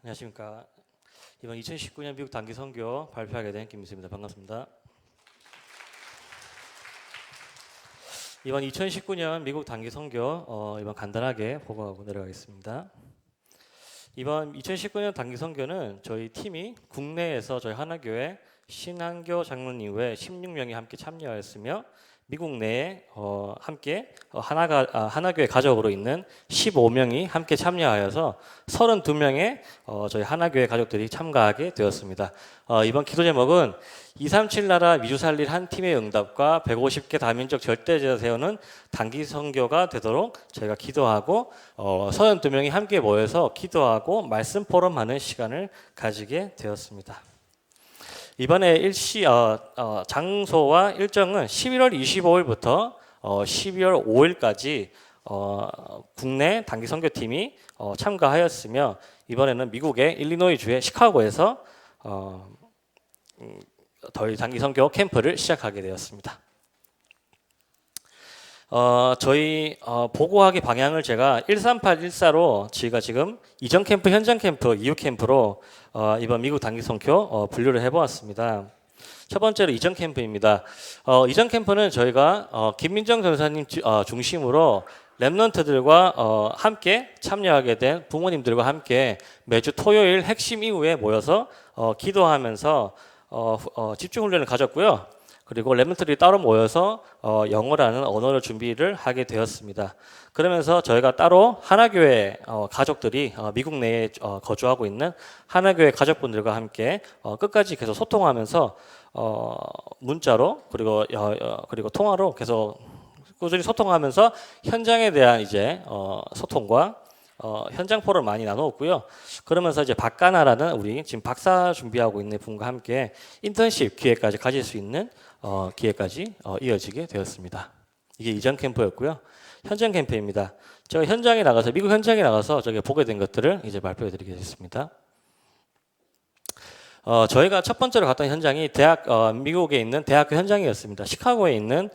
안녕하십니까. 이번 2019년 미국 단기 선교 발표하게 된 김민수입니다. 반갑습니다. 이번 2019년 미국 단기 선교 이번 간단하게 보고하고 내려가겠습니다. 이번 2019년 단기 선교는 저희 팀이 국내에서 저희 하나교회 신한교 장로님 외 16명이 함께 참여하였으며 미국 내에 함께 하나교회 가족으로 있는 15명이 함께 참여하여서 32명의 저희 하나교회 가족들이 참가하게 되었습니다. 이번 기도 제목은 237 나라 미주 살릴 한 팀의 응답과 150개 다민족 절대제자 세우는 단기 선교가 되도록 저희가 기도하고 32명이 함께 모여서 기도하고 말씀 포럼하는 시간을 가지게 되었습니다. 이번에 장소와 일정은 11월 25일부터 12월 5일까지 국내 단기 선교팀이 참가하였으며 이번에는 미국의 일리노이주의 시카고에서 저희 단기 선교 캠프를 시작하게 되었습니다. 저희 보고하기 방향을 제가 13814로 저희가 지금 이전 캠프, 현장 캠프, 이후 캠프로 이번 미국 단기 선교 분류를 해보았습니다. 첫 번째로 이전 캠프입니다. 이전 캠프는 저희가 김민정 전사님 중심으로 랩런트들과 함께 참여하게 된 부모님들과 함께 매주 토요일 핵심 이후에 모여서 기도하면서 집중 훈련을 가졌고요. 그리고 랩런트들이 따로 모여서 영어라는 언어를 준비를 하게 되었습니다. 그러면서 저희가 따로 하나교회 가족들이 미국 내에 거주하고 있는 하나교회 가족분들과 함께 끝까지 계속 소통하면서 문자로 그리고 통화로 계속 꾸준히 소통하면서 현장에 대한 이제 소통과 현장 포럼을 많이 나누었고요. 그러면서 이제 박가나라는 우리 지금 박사 준비하고 있는 분과 함께 인턴십 기회까지 가질 수 있는 기회까지 이어지게 되었습니다. 이게 이전 캠프였고요. 현장 캠프입니다. 제가 현장에 나가서 미국 현장에 나가서 저기 보게 된 것들을 이제 발표해 드리겠습니다. 저희가 첫 번째로 갔던 현장이 미국에 있는 대학교 현장이었습니다. 시카고에 있는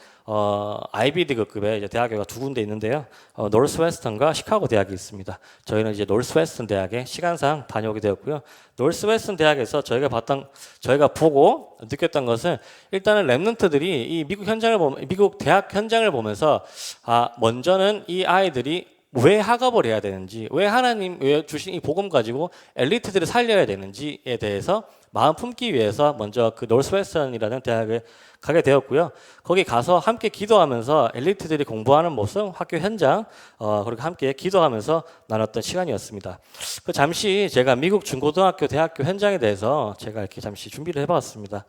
아이비리그급의 이제 대학교가 두 군데 있는데요. 노스웨스턴과 시카고 대학이 있습니다. 저희는 이제 노스웨스턴 대학에 시간상 다녀오게 되었고요. 노스웨스턴 대학에서 저희가 보고 느꼈던 것은 일단은 랩런트들이 이 미국 대학 현장을 보면서 먼저는 이 아이들이 왜 학업을 해야 되는지, 왜 하나님 주신 이 복음 가지고 엘리트들을 살려야 되는지에 대해서 마음 품기 위해서 먼저 그 노스웨스턴이라는 대학에 가게 되었고요. 거기 가서 함께 기도하면서 엘리트들이 공부하는 모습, 학교 현장, 그리고 함께 기도하면서 나눴던 시간이었습니다. 잠시 제가 미국 중고등학교, 대학교 현장에 대해서 제가 이렇게 잠시 준비를 해봤습니다.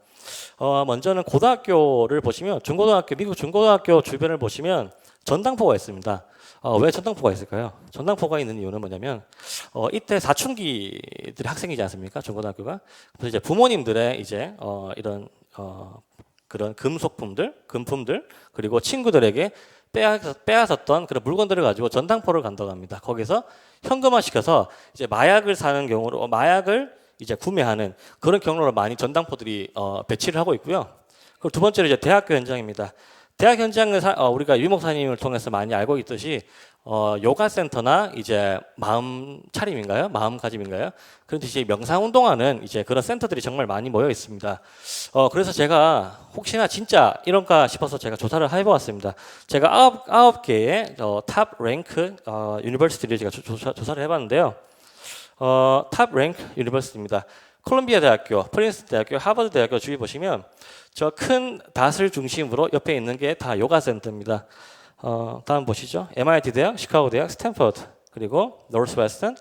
먼저는 고등학교를 보시면 미국 중고등학교 주변을 보시면 전당포가 있습니다. 왜 전당포가 있을까요? 전당포가 있는 이유는 뭐냐면 이때 사춘기들이 학생이지 않습니까? 중고등학교가. 그래서 이제 부모님들의 이제 이런 그런 금품들 그리고 친구들에게 빼앗았던 그런 물건들을 가지고 전당포를 간다고 합니다. 거기서 현금화 시켜서 이제 마약을 이제 구매하는 그런 경로로 많이 전당포들이 배치를 하고 있고요. 그리고 두 번째로 이제 대학교 현장입니다. 대학 현장은 우리가 유 목사님을 통해서 많이 알고 있듯이 요가 센터나 이제 마음가짐인가요? 그런 이제 명상 운동하는 이제 그런 센터들이 정말 많이 모여 있습니다. 그래서 제가 혹시나 진짜 이런가 싶어서 제가 조사를 해보았습니다. 제가 9개의 탑 랭크 유니버시티를 제가 조사를 해봤는데요. 탑 랭크 유니버시티입니다. 콜롬비아 대학교, 프린스턴 대학교, 하버드 대학교 주위 보시면 저 큰 닷을 중심으로 옆에 있는 게 다 요가 센터입니다. 다음 보시죠. MIT 대학, 시카고 대학, 스탠퍼드, 그리고 노스웨스턴,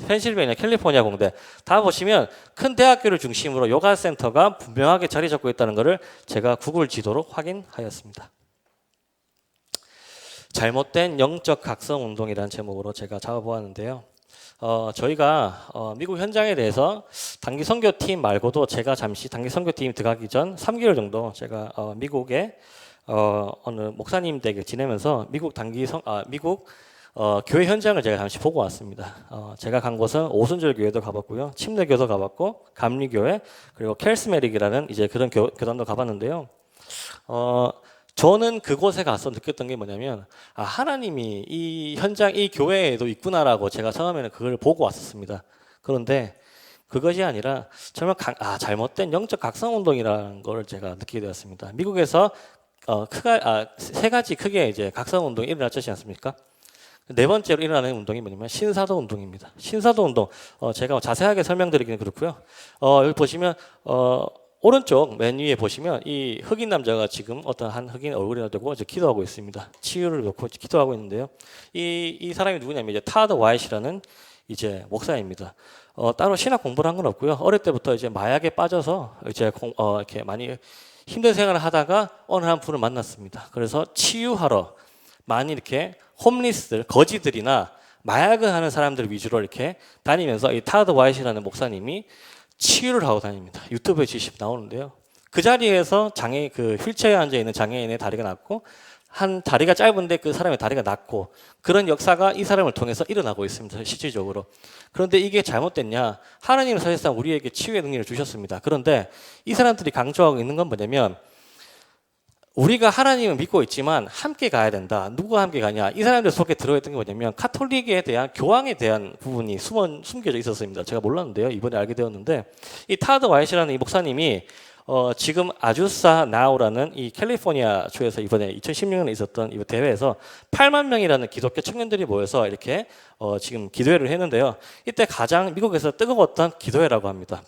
펜실베이니아, 캘리포니아 공대 다 보시면 큰 대학교를 중심으로 요가 센터가 분명하게 자리 잡고 있다는 것을 제가 구글 지도로 확인하였습니다. 잘못된 영적 각성 운동이라는 제목으로 제가 잡아보았는데요. 저희가 미국 현장에 대해서 단기 선교팀 말고도 제가 잠시 단기 선교팀 들어가기 전 3개월 정도 제가 미국에 어느 목사님 댁에 지내면서 미국 교회 현장을 제가 잠시 보고 왔습니다. 제가 간 곳은 오순절 교회도 가봤고요, 침례교도 가봤고, 감리교회 그리고 켈스메릭이라는 이제 그런 교단도 가봤는데요. 저는 그곳에 가서 느꼈던 게 뭐냐면 하나님이 이 현장, 이 교회에도 있구나라고 제가 처음에는 그걸 보고 왔었습니다. 그런데 그것이 아니라 정말 잘못된 영적 각성 운동이라는 걸 제가 느끼게 되었습니다. 미국에서 세 가지 크게 이제 각성 운동이 일어났지 않습니까? 네 번째로 일어나는 운동이 뭐냐면 신사도 운동입니다. 신사도 운동 제가 자세하게 설명드리기는 그렇고요. 여기 보시면 오른쪽 맨 위에 보시면 이 흑인 남자가 지금 어떤 한 흑인 얼굴이나 대고 이제 기도하고 있습니다. 치유를 놓고 기도하고 있는데요. 이 사람이 누구냐면 이제 타드 와이시라는 이제 목사입니다. 따로 신학 공부를 한 건 없고요. 어릴 때부터 이제 마약에 빠져서 이제 이렇게 많이 힘든 생활을 하다가 어느 한 분을 만났습니다. 그래서 치유하러 많이 이렇게 홈리스들, 거지들이나 마약을 하는 사람들 위주로 이렇게 다니면서 이 타드 와이시라는 목사님이 치유를 하고 다닙니다. 유튜브에 지금 나오는데요. 그 자리에서 그 휠체어에 앉아 있는 장애인의 다리가 났고 한 다리가 짧은데 그 사람의 다리가 낮고 그런 역사가 이 사람을 통해서 일어나고 있습니다. 실질적으로. 그런데 이게 잘못됐냐? 하나님은 사실상 우리에게 치유의 능력을 주셨습니다. 그런데 이 사람들이 강조하고 있는 건 뭐냐면 우리가 하나님을 믿고 있지만 함께 가야 된다. 누구와 함께 가냐? 이 사람들 속에 들어있던 게 뭐냐면 카톨릭에 대한 교황에 대한 부분이 숨겨져 있었습니다. 제가 몰랐는데요. 이번에 알게 되었는데 이 타드 와이시라는 이 목사님이 지금 아주사 나우라는 이 캘리포니아 주에서 이번에 2016년에 있었던 이 대회에서 8만 명이라는 기독교 청년들이 모여서 이렇게 지금 기도회를 했는데요. 이때 가장 미국에서 뜨거웠던 기도회라고 합니다.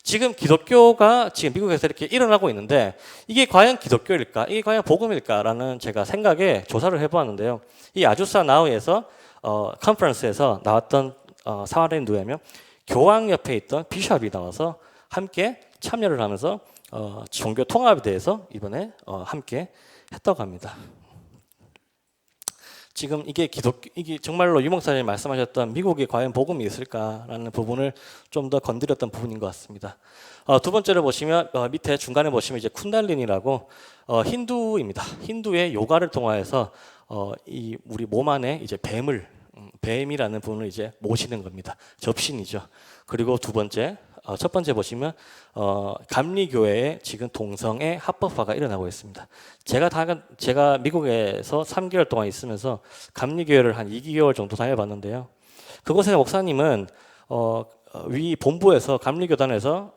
지금 기독교가 지금 미국에서 이렇게 일어나고 있는데 이게 과연 기독교일까? 이게 과연 복음일까라는 제가 생각에 조사를 해보았는데요. 이 아주사 나우에서 컨퍼런스에서 나왔던 사활은 누구냐면 교황 옆에 있던 비숍이 나와서 함께 참여를 하면서 종교 통합에 대해서 이번에 함께 했다고 합니다. 지금 이게 정말로 유 목사님이 말씀하셨던 미국에 과연 복음이 있을까라는 부분을 좀 더 건드렸던 부분인 것 같습니다. 두 번째로 보시면 밑에 중간에 보시면 이제 쿤달린이라고 힌두입니다. 힌두의 요가를 통해서 이 우리 몸 안에 이제 뱀이라는 분을 이제 모시는 겁니다. 접신이죠. 그리고 첫 번째 보시면 감리교회에 지금 동성애 합법화가 일어나고 있습니다. 제가 미국에서 3개월 동안 있으면서 감리교회를 한 2개월 정도 다녀봤는데요. 그곳의 목사님은 위 본부에서 감리교단에서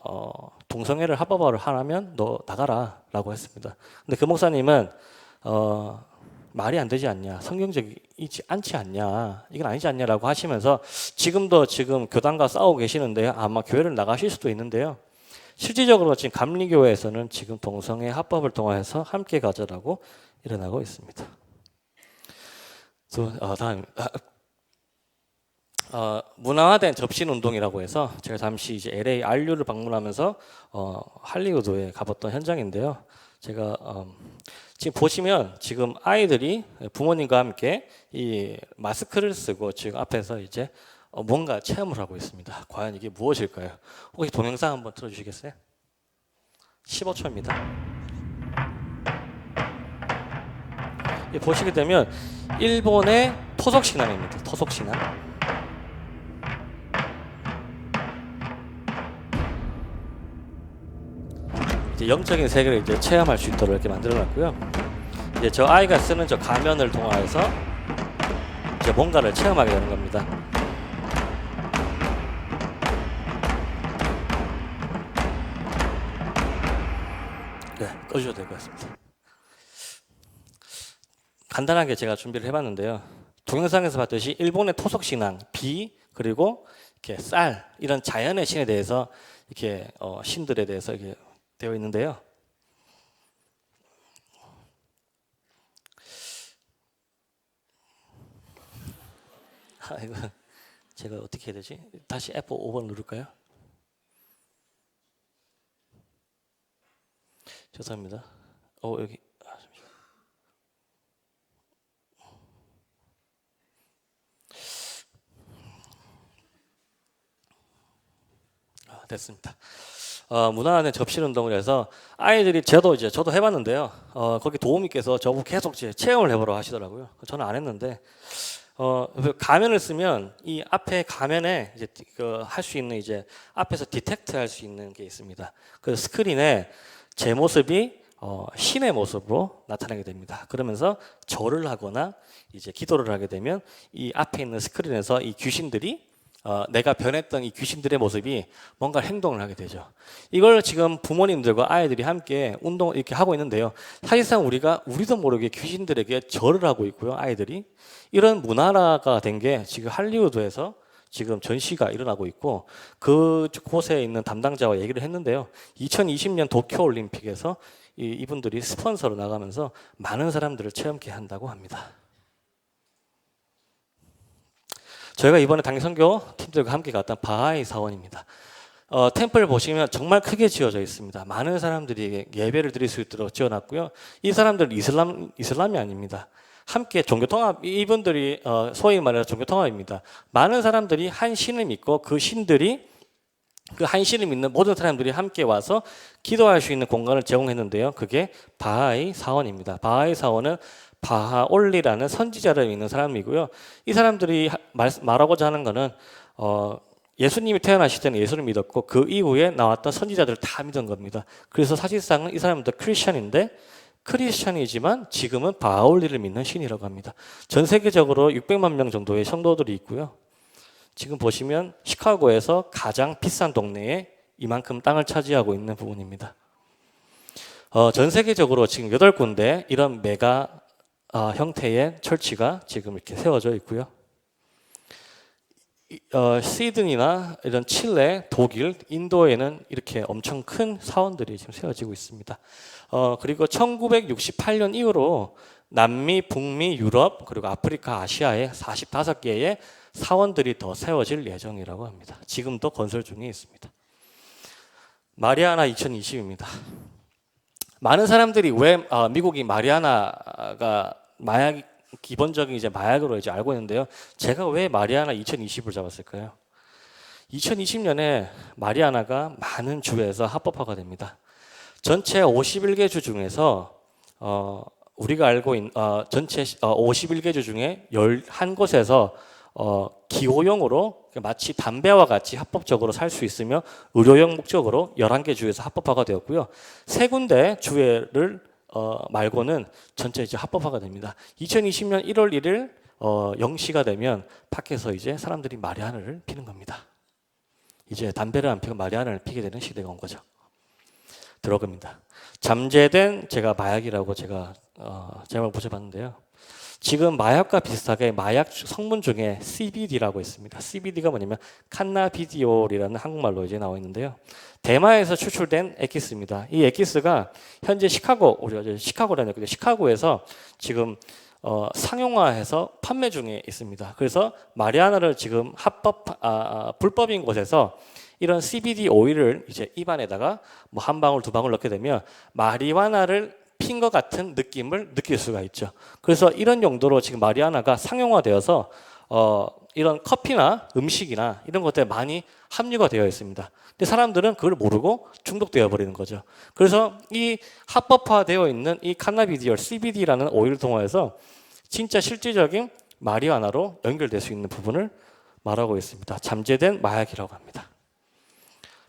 동성애를 합법화를 하라면 너 나가라라고 했습니다. 근데 그 목사님은 말이 안 되지 않냐, 성경적이지 않지 않냐, 이건 아니지 않냐라고 하시면서 지금도 교단과 싸우고 계시는데요. 아마 교회를 나가실 수도 있는데요. 실질적으로 지금 감리교회에서는 지금 동성애 합법을 통해서 함께 가자라고 일어나고 있습니다. 다음 문화화된 접신 운동이라고 해서 제가 잠시 이제 LA RU를 방문하면서 할리우드에 가봤던 현장인데요. 제가 지금 보시면 지금 아이들이 부모님과 함께 이 마스크를 쓰고 지금 앞에서 이제 뭔가 체험을 하고 있습니다. 과연 이게 무엇일까요? 혹시 동영상 한번 틀어주시겠어요? 15초입니다. 보시게 되면 일본의 토속신앙입니다. 토속신앙. 이제 영적인 세계를 이제 체험할 수 있도록 이렇게 만들어놨고요. 이제 저 아이가 쓰는 저 가면을 통해서 이제 뭔가를 체험하게 되는 겁니다. 네, 꺼주셔도 될 것 같습니다. 간단하게 제가 준비를 해봤는데요. 동영상에서 봤듯이 일본의 토속신앙, 비, 그리고 이렇게 쌀, 이런 자연의 신에 대해서 이렇게 신들에 대해서 이렇게 되어 있는데요. 이거 제가 어떻게 해야 되지? 다시 F5번 누를까요? 죄송합니다. 여기 됐습니다. 문화안의 접신 운동을 해서 아이들이 저도 해봤는데요. 거기 도우미께서 저보고 계속 체험을 해보라고 하시더라고요. 저는 안 했는데 가면을 쓰면 이 앞에 가면에 이제 할 수 있는 이제 앞에서 디텍트 할 수 있는 게 있습니다. 그 스크린에 제 모습이 신의 모습으로 나타나게 됩니다. 그러면서 절을 하거나 이제 기도를 하게 되면 이 앞에 있는 스크린에서 이 귀신들이 내가 변했던 이 귀신들의 모습이 뭔가 행동을 하게 되죠. 이걸 지금 부모님들과 아이들이 함께 운동을 이렇게 하고 있는데요. 사실상 우리도 모르게 귀신들에게 절을 하고 있고요. 아이들이 이런 문화가 된 게 지금 할리우드에서 지금 전시가 일어나고 있고 그곳에 있는 담당자와 얘기를 했는데요. 2020년 도쿄올림픽에서 이분들이 스폰서로 나가면서 많은 사람들을 체험케 한다고 합니다. 저희가 이번에 당선교 팀들과 함께 갔던 바하이 사원입니다. 템플 보시면 정말 크게 지어져 있습니다. 많은 사람들이 예배를 드릴 수 있도록 지어놨고요. 이 사람들은 이슬람이 아닙니다. 함께 종교통합, 이분들이 소위 말해서 종교통합입니다. 많은 사람들이 한 신을 믿고 그 신들이 그 한 신을 믿는 모든 사람들이 함께 와서 기도할 수 있는 공간을 제공했는데요. 그게 바하이 사원입니다. 바하이 사원은 바하올리라는 선지자를 믿는 사람이고요. 이 사람들이 말하고자 하는 것은 예수님이 태어나실 때는 예수를 믿었고 그 이후에 나왔던 선지자들을 다 믿은 겁니다. 그래서 사실상은 이 사람들 크리스천인데 크리스천이지만 지금은 바하올리를 믿는 신이라고 합니다. 전 세계적으로 600만 명 정도의 성도들이 있고요. 지금 보시면 시카고에서 가장 비싼 동네에 이만큼 땅을 차지하고 있는 부분입니다. 전 세계적으로 지금 8군데 이런 메가 형태의 철치가 지금 이렇게 세워져 있고요. 시드니나 이런 칠레, 독일, 인도에는 이렇게 엄청 큰 사원들이 지금 세워지고 있습니다. 그리고 1968년 이후로 남미, 북미, 유럽, 그리고 아프리카, 아시아에 45개의 사원들이 더 세워질 예정이라고 합니다. 지금도 건설 중에 있습니다. 마리아나 2020입니다. 많은 사람들이 왜 미국이 마리아나가 기본적인 이제 마약으로 이제 알고 있는데요. 제가 왜 마리아나 2020을 잡았을까요? 2020년에 마리아나가 많은 주에서 합법화가 됩니다. 전체 51개 주 중에서 우리가 알고 있는 전체 51개 주 중에 11곳에서 기호용으로 마치 담배와 같이 합법적으로 살 수 있으며 의료용 목적으로 11개 주에서 합법화가 되었고요. 3군데 주회를 말고는 전체 이제 합법화가 됩니다. 2020년 1월 1일 0시가 되면 밖에서 이제 사람들이 마리아나를 피는 겁니다. 이제 담배를 안 피고 마리아나를 피게 되는 시대가 온 거죠. 드러그입니다. 잠재된 제가 마약이라고 제가 제목을 붙여봤는데요. 지금 마약과 비슷하게 마약 성분 중에 CBD라고 있습니다. CBD가 뭐냐면 칸나비디올이라는 한국말로 이제 나와 있는데요. 대마에서 추출된 엑기스입니다. 이 엑기스가 현재 우리가 시카고라는 근데 시카고에서 지금 상용화해서 판매 중에 있습니다. 그래서 마리아나를 지금 불법인 곳에서 이런 CBD 오일을 이제 입안에다가 뭐 한 방울 두 방울 넣게 되면 마리화나를 핀 것 같은 느낌을 느낄 수가 있죠. 그래서 이런 용도로 지금 마리아나가 상용화되어서 이런 커피나 음식이나 이런 것들에 많이 함유가 되어 있습니다. 근데 사람들은 그걸 모르고 중독되어 버리는 거죠. 그래서 이 합법화되어 있는 이 카나비디올 CBD라는 오일을 통해서 진짜 실질적인 마리아나로 연결될 수 있는 부분을 말하고 있습니다. 잠재된 마약이라고 합니다.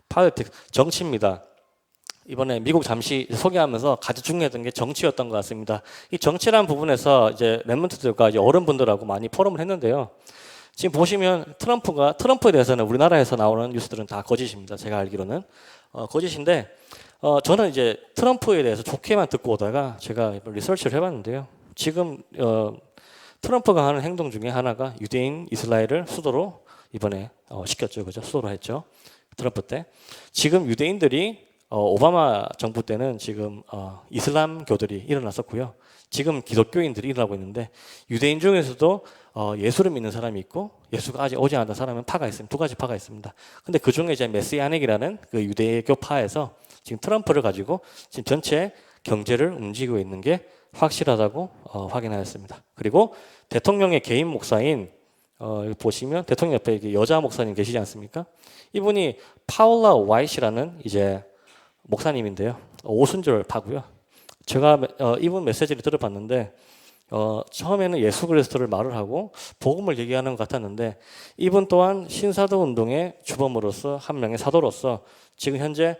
파리틱 정치입니다. 이번에 미국 잠시 소개하면서 가장 중요했던 게 정치였던 것 같습니다. 이 정치라는 부분에서 이제 랩런트들과 이제 어른분들하고 많이 포럼을 했는데요. 지금 보시면 트럼프에 대해서는 우리나라에서 나오는 뉴스들은 다 거짓입니다. 제가 알기로는 거짓인데 저는 이제 트럼프에 대해서 좋게만 듣고 오다가 제가 리서치를 해봤는데요. 지금 트럼프가 하는 행동 중에 하나가 유대인 이스라엘을 수도로 이번에 시켰죠, 그죠? 수도로 했죠. 트럼프 때. 지금 유대인들이 오바마 정부 때는 지금 이슬람교들이 일어났었고요. 지금 기독교인들이 일어나고 있는데 유대인 중에서도 예수를 믿는 사람이 있고 예수가 아직 오지 않은 사람은 파가 있습니다. 두 가지 파가 있습니다. 근데 그 중에 이제 메시아닉이라는 그 유대교파에서 지금 트럼프를 가지고 지금 전체 경제를 움직이고 있는 게 확실하다고 확인하였습니다. 그리고 대통령의 개인 목사인 여기 보시면 대통령 옆에 여자 목사님 계시지 않습니까? 이분이 파울라 와이시라는 이제 목사님인데요. 오순절 파고요. 제가 이분 메시지를 들어봤는데 처음에는 예수 그리스도를 말을 하고 복음을 얘기하는 것 같았는데 이분 또한 신사도 운동의 주범으로서 한 명의 사도로서 지금 현재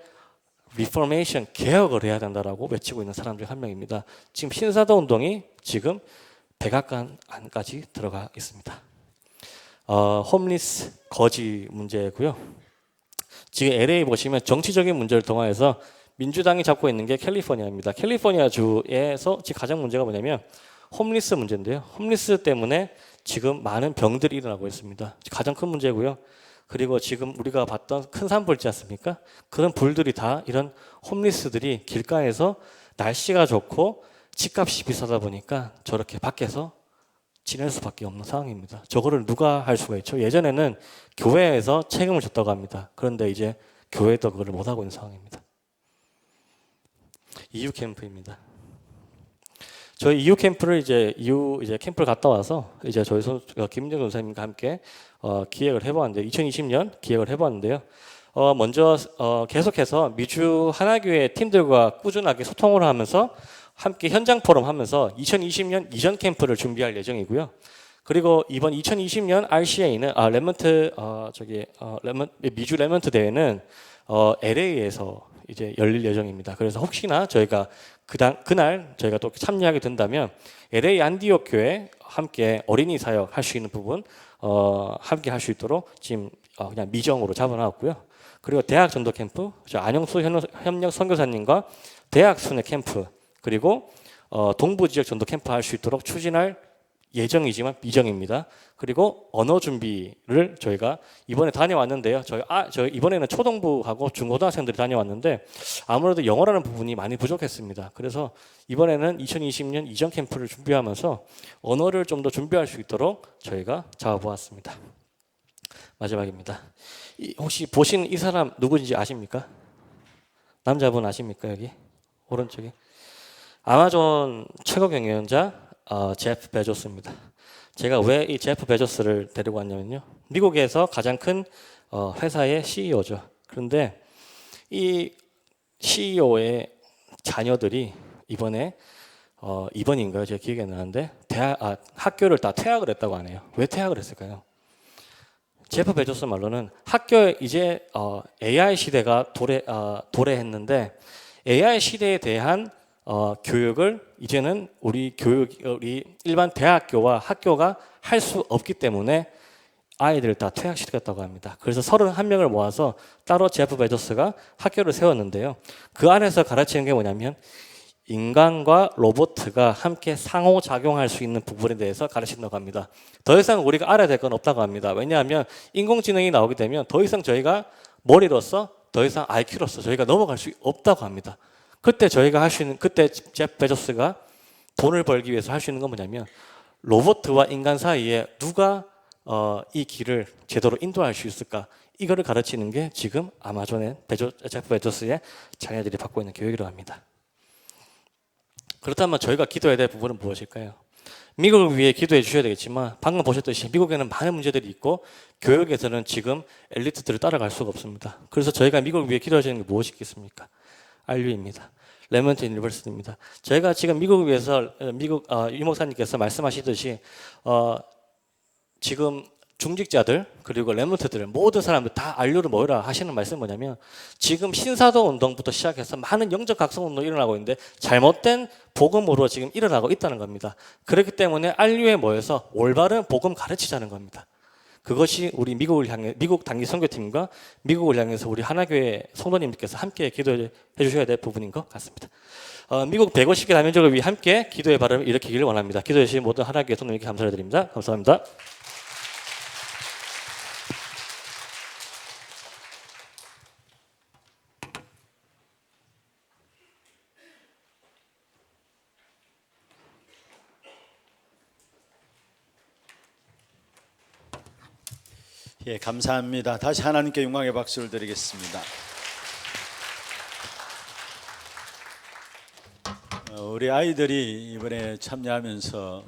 리포메이션 개혁을 해야 된다라고 외치고 있는 사람 중 한 명입니다. 지금 신사도 운동이 지금 백악관 안까지 들어가 있습니다. 홈리스 거지 문제고요. 지금 LA 보시면 정치적인 문제를 통해서 민주당이 잡고 있는 게 캘리포니아입니다. 캘리포니아 주에서 지금 가장 문제가 뭐냐면 홈리스 문제인데요. 홈리스 때문에 지금 많은 병들이 일어나고 있습니다. 가장 큰 문제고요. 그리고 지금 우리가 봤던 큰 산불 있지 않습니까? 그런 불들이 다 이런 홈리스들이 길가에서 날씨가 좋고 집값이 비싸다 보니까 저렇게 밖에서 지낼 수밖에 없는 상황입니다. 저거를 누가 할 수가 있죠? 예전에는 교회에서 책임을 졌다고 합니다. 그런데 이제 교회도 그걸 못 하고 있는 상황입니다. EU 캠프입니다. 저희 EU 캠프를 이제 캠프를 갔다 와서 이제 저희 김민정 선생님과 함께 기획을 해봤는데 2020년 기획을 해봤는데요. 먼저 계속해서 미주 하나교회 팀들과 꾸준하게 소통을 하면서 함께 현장 포럼하면서 2020년 이전 캠프를 준비할 예정이고요. 그리고 이번 2020년 RCA는 미주 레먼트 대회는 LA에서 이제 열릴 예정입니다. 그래서 혹시나 저희가 그날 저희가 또 참여하게 된다면 LA 안디옥 교회 함께 어린이 사역 할 수 있는 부분 함께 할 수 있도록 지금 그냥 미정으로 잡아놨고요. 그리고 대학 전도 캠프, 안영수 협력 선교사님과 대학 순회 캠프 그리고 동부 지역 전도 캠프 할 수 있도록 추진할 예정이지만 미정입니다. 그리고 언어 준비를 저희가 이번에 다녀왔는데요. 저희 이번에는 초등부하고 중고등학생들이 다녀왔는데 아무래도 영어라는 부분이 많이 부족했습니다. 그래서 이번에는 2020년 이전 캠프를 준비하면서 언어를 좀 더 준비할 수 있도록 저희가 잡아보았습니다. 마지막입니다. 혹시 보신 이 사람 누구인지 아십니까? 남자분 아십니까? 여기 오른쪽에 아마존 최고 경영자 제프 베조스입니다. 제가 왜 이 제프 베조스를 데리고 왔냐면요. 미국에서 가장 큰 회사의 CEO죠. 그런데 이 CEO의 자녀들이 이번인가요? 제가 기억이 안 나는데 학교를 다 퇴학을 했다고 하네요. 왜 퇴학을 했을까요? 제프 베조스 말로는 학교에 이제 AI 시대가 도래했는데 AI 시대에 대한 교육을 이제는 우리 일반 대학교와 학교가 할 수 없기 때문에 아이들을 다 퇴학시켰다고 합니다. 그래서 31명을 모아서 따로 제프 베조스가 학교를 세웠는데요. 그 안에서 가르치는 게 뭐냐면 인간과 로봇가 함께 상호작용할 수 있는 부분에 대해서 가르친다고 합니다. 더 이상 우리가 알아야 될 건 없다고 합니다. 왜냐하면 인공지능이 나오게 되면 더 이상 저희가 머리로서 더 이상 IQ로서 저희가 넘어갈 수 없다고 합니다. 그때 제프 베조스가 돈을 벌기 위해서 할 수 있는 건 뭐냐면 로봇과 인간 사이에 누가 이 길을 제대로 인도할 수 있을까? 이거를 가르치는 게 지금 아마존의 제프 베조스의 자녀들이 받고 있는 교육이라고 합니다. 그렇다면 저희가 기도해야 될 부분은 무엇일까요? 미국을 위해 기도해 주셔야 되겠지만 방금 보셨듯이 미국에는 많은 문제들이 있고 교육에서는 지금 엘리트들을 따라갈 수가 없습니다. 그래서 저희가 미국을 위해 기도해야 되는 게 무엇이겠습니까? RU입니다. 레먼트 유니버시티입니다. 저희가 지금 미국을 위해서 유 목사님께서 말씀하시듯이 지금 중직자들 그리고 레몬트들 모든 사람들 다 RU를 모여라 하시는 말씀은 뭐냐면 지금 신사도 운동부터 시작해서 많은 영적 각성 운동이 일어나고 있는데 잘못된 복음으로 지금 일어나고 있다는 겁니다. 그렇기 때문에 RU에 모여서 올바른 복음 가르치자는 겁니다. 그것이 우리 미국 단기 선교팀과 미국을 향해서 우리 하나교회 성도님들께서 함께 기도해 주셔야 될 부분인 것 같습니다. 미국 150개 다민족을 위해 함께 기도의 발음을 일으키기를 원합니다. 기도해 주신 모든 하나교회 성도님께 감사를 드립니다. 감사합니다. 예, 감사합니다. 다시 하나님께 영광의 박수를 드리겠습니다. 우리 아이들이 이번에 참여하면서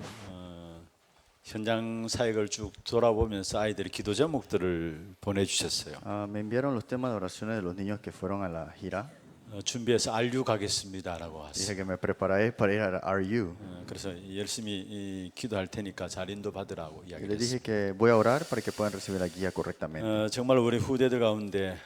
현장 사역을 쭉 돌아보면서 아이들이 기도 제목들을 보내주셨어요. Me enviaron los temas de oraciones de los niños que fueron a la gira. 준비해서 RU 가겠습니다라고 Dije 왔어요. que me preparé para ir a RU. 그래서 열심히 기도할 테니까 잘 인도 받으라고 Y les 이야기했어요. dije que voy a orar para que puedan recibir la guía correctamente. 정말 우리 후대들 가운데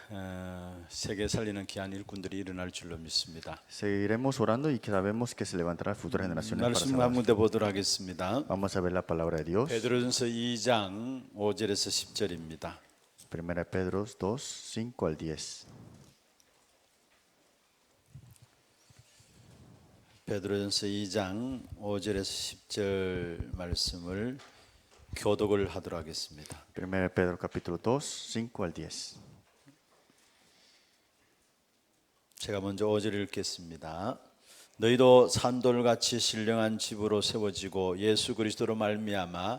세계 살리는 귀한 일꾼들이 일어날 줄로 믿습니다. Seguiremos orando y que sabemos que se levantarán futuras generaciones para 말씀 salvar. 한 군데 보도록 하겠습니다. Vamos a ver la palabra de Dios. 베드로전서 2장 5절에서 10절입니다. 1 Pedro 2, 5 al 10. 베드로전서 2장 5절에서 10절 말씀을 교독을 하도록 하겠습니다. 1 Pedro capítulo 2, 5 al 10. 제가 먼저 5절 읽겠습니다. 너희도 산돌같이 신령한 집으로 세워지고 예수 그리스도로 말미암아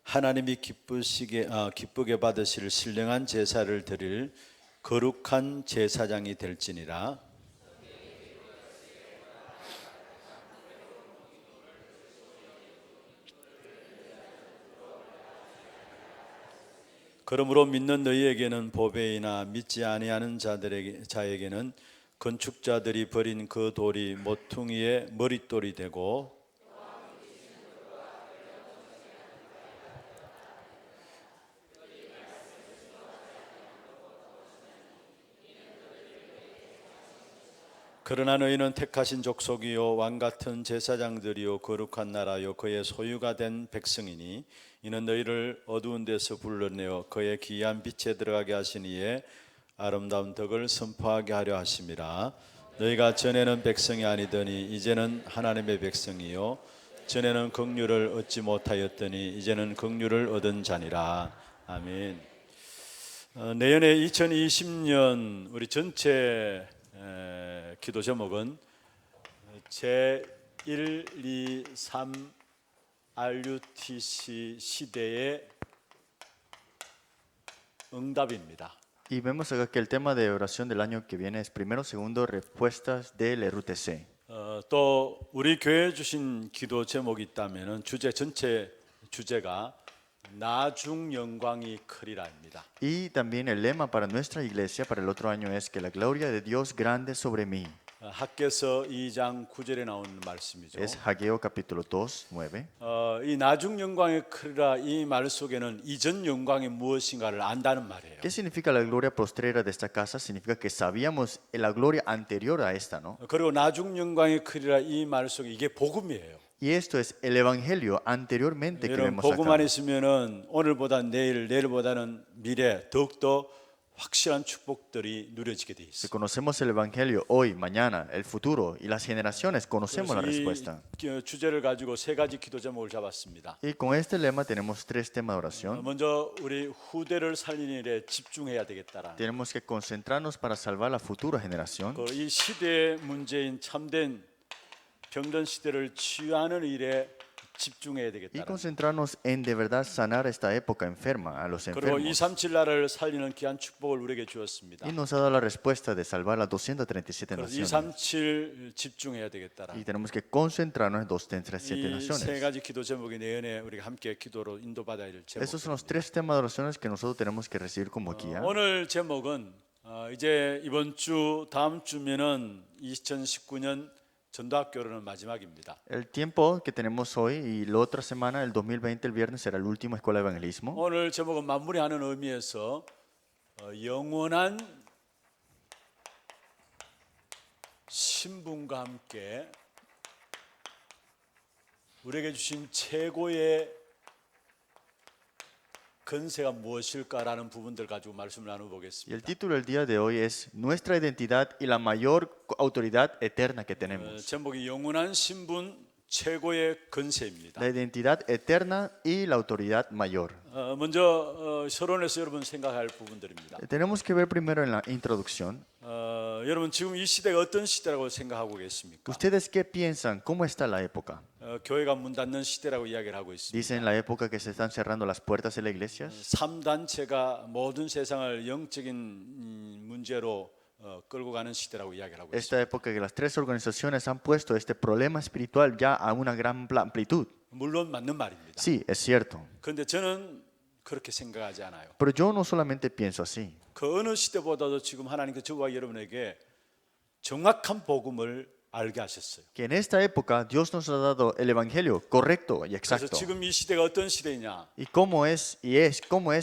하나님이 기쁘게 받으실 신령한 제사를 드릴 거룩한 제사장이 될지니라. 그러므로 믿는 너희에게는 보배이나 믿지 아니하는 자에게는 건축자들이 버린 그 돌이 모퉁이의 머릿돌이 되고 그러나 너희는 택하신 족속이요 왕 같은 제사장들이요 거룩한 나라요 그의 소유가 된 백성이니 이는 너희를 어두운 데서 불러내어 그의 귀한 빛에 들어가게 하신 이의 아름다운 덕을 선포하게 하려 하심이라. 너희가 전에는 백성이 아니더니 이제는 하나님의 백성이요 전에는 긍휼을 얻지 못하였더니 이제는 긍휼을 얻은 자니라. 아멘. 내년에 2020년 우리 전체 기도 제목은 제1, 2, 3 RUTC 시대의 응답입니다. Y vemos acá que el tema de oración del año que viene es primero, segundo, respuestas del RUTC. 또 우리 교회 주신 기도 제목이 있다면은 전체 주제가 나중 영광이 크리라입니다. Y también el lema para nuestra iglesia para el otro año es que la gloria de Dios grande sobre mí. 학개서 2장 9절에 나오는 말씀이죠. Es Haggeo capítulo 2, 9. 이 나중 영광이 크리라 이 말 속에는 이전 영광이 무엇인가를 안다는 말이에요. ¿Qué significa la gloria postrera de esta casa? Significa que sabíamos la gloria anterior a esta, ¿no? 그리고 나중 영광이 크리라 이 말 속에 이게 복음이에요. Y esto es el evangelio anteriormente que 여러분 vemos 복음 acá. 안에 있으면은 오늘보다 내일, 내일보다는 미래 더욱더 확실한 축복들이 누려지게 돼 Si 있어요. conocemos el evangelio hoy, mañana, el futuro y las generaciones, conocemos la respuesta. 이 주제를 가지고 세 가지 기도 제목을 잡았습니다. Y con este lema tenemos tres temas de oración. 먼저 우리 후대를 살리는 일에 집중해야 되겠다라. Tenemos que concentrarnos para salvar la futura generación. 이 시대의 문제인 참된 병든 시대를 치유하는 일에 집중해야 Y 되겠다. concentrarnos en de verdad sanar esta época enferma, a los 그리고 enfermos. 237 나라를 살리는 귀한 축복을 우리에게 주었습니다. Y nos ha dado la respuesta de salvar las 237 그래서 naciones. 237 집중해야 되겠다라. Y tenemos que concentrarnos en 237 이 세 naciones. 가지 기도 제목이 내년에 우리가 함께 기도로 인도받아야 될 제목. Esos son los tres temas de oraciones que nosotros tenemos que recibir como guía. 오늘 제목은 이제 이번 주 다음 주면은 2019년 전도학교로는 마지막입니다. El tiempo que tenemos hoy y la otra semana, el 2020, el viernes, será el último Escuela de Evangelismo. 오늘 제목은 마무리하는 의미에서 영원한 신분과 함께 우리에게 주신 최고의 건세가 무엇일까라는 부분들 가지고 말씀을 Y el 나눠보겠습니다. título del día de hoy es Nuestra identidad y la mayor autoridad eterna que tenemos. 제목이 영원한 신분 최고의 건세입니다. La identidad eterna y la autoridad mayor. 먼저 서론에서 여러분 생각할 부분들입니다. Tenemos que ver primero en la introducción. 여러분 지금 이 시대가 어떤 시대라고 생각하고 계십니까? ¿Ustedes qué piensan? ¿Cómo está la época? 교회가 문 닫는 시대라고 이야기를 하고 있습니다. Dicen la época que se están cerrando las puertas de las iglesias. 3단체가 모든 세상을 영적인 문제로 끌고 가는 시대라고 이야기를 하고 있습니다. Esta época que las tres organizaciones han puesto este problema espiritual ya a una gran amplitud. 물론 맞는 말입니다. Sí, es cierto. 그런데 저는 그렇게 생각하지 않아요. Pero yo no solamente pienso así. 그 어느 시대보다도 지금 하나님께서 저와 여러분에게 정확한 복음을 알게 하셨어요. Que en esta época Dios nos ha dado el evangelio correcto y 그래서 exacto. 지금 이 시대가 어떤 시대냐? ¿Y cómo es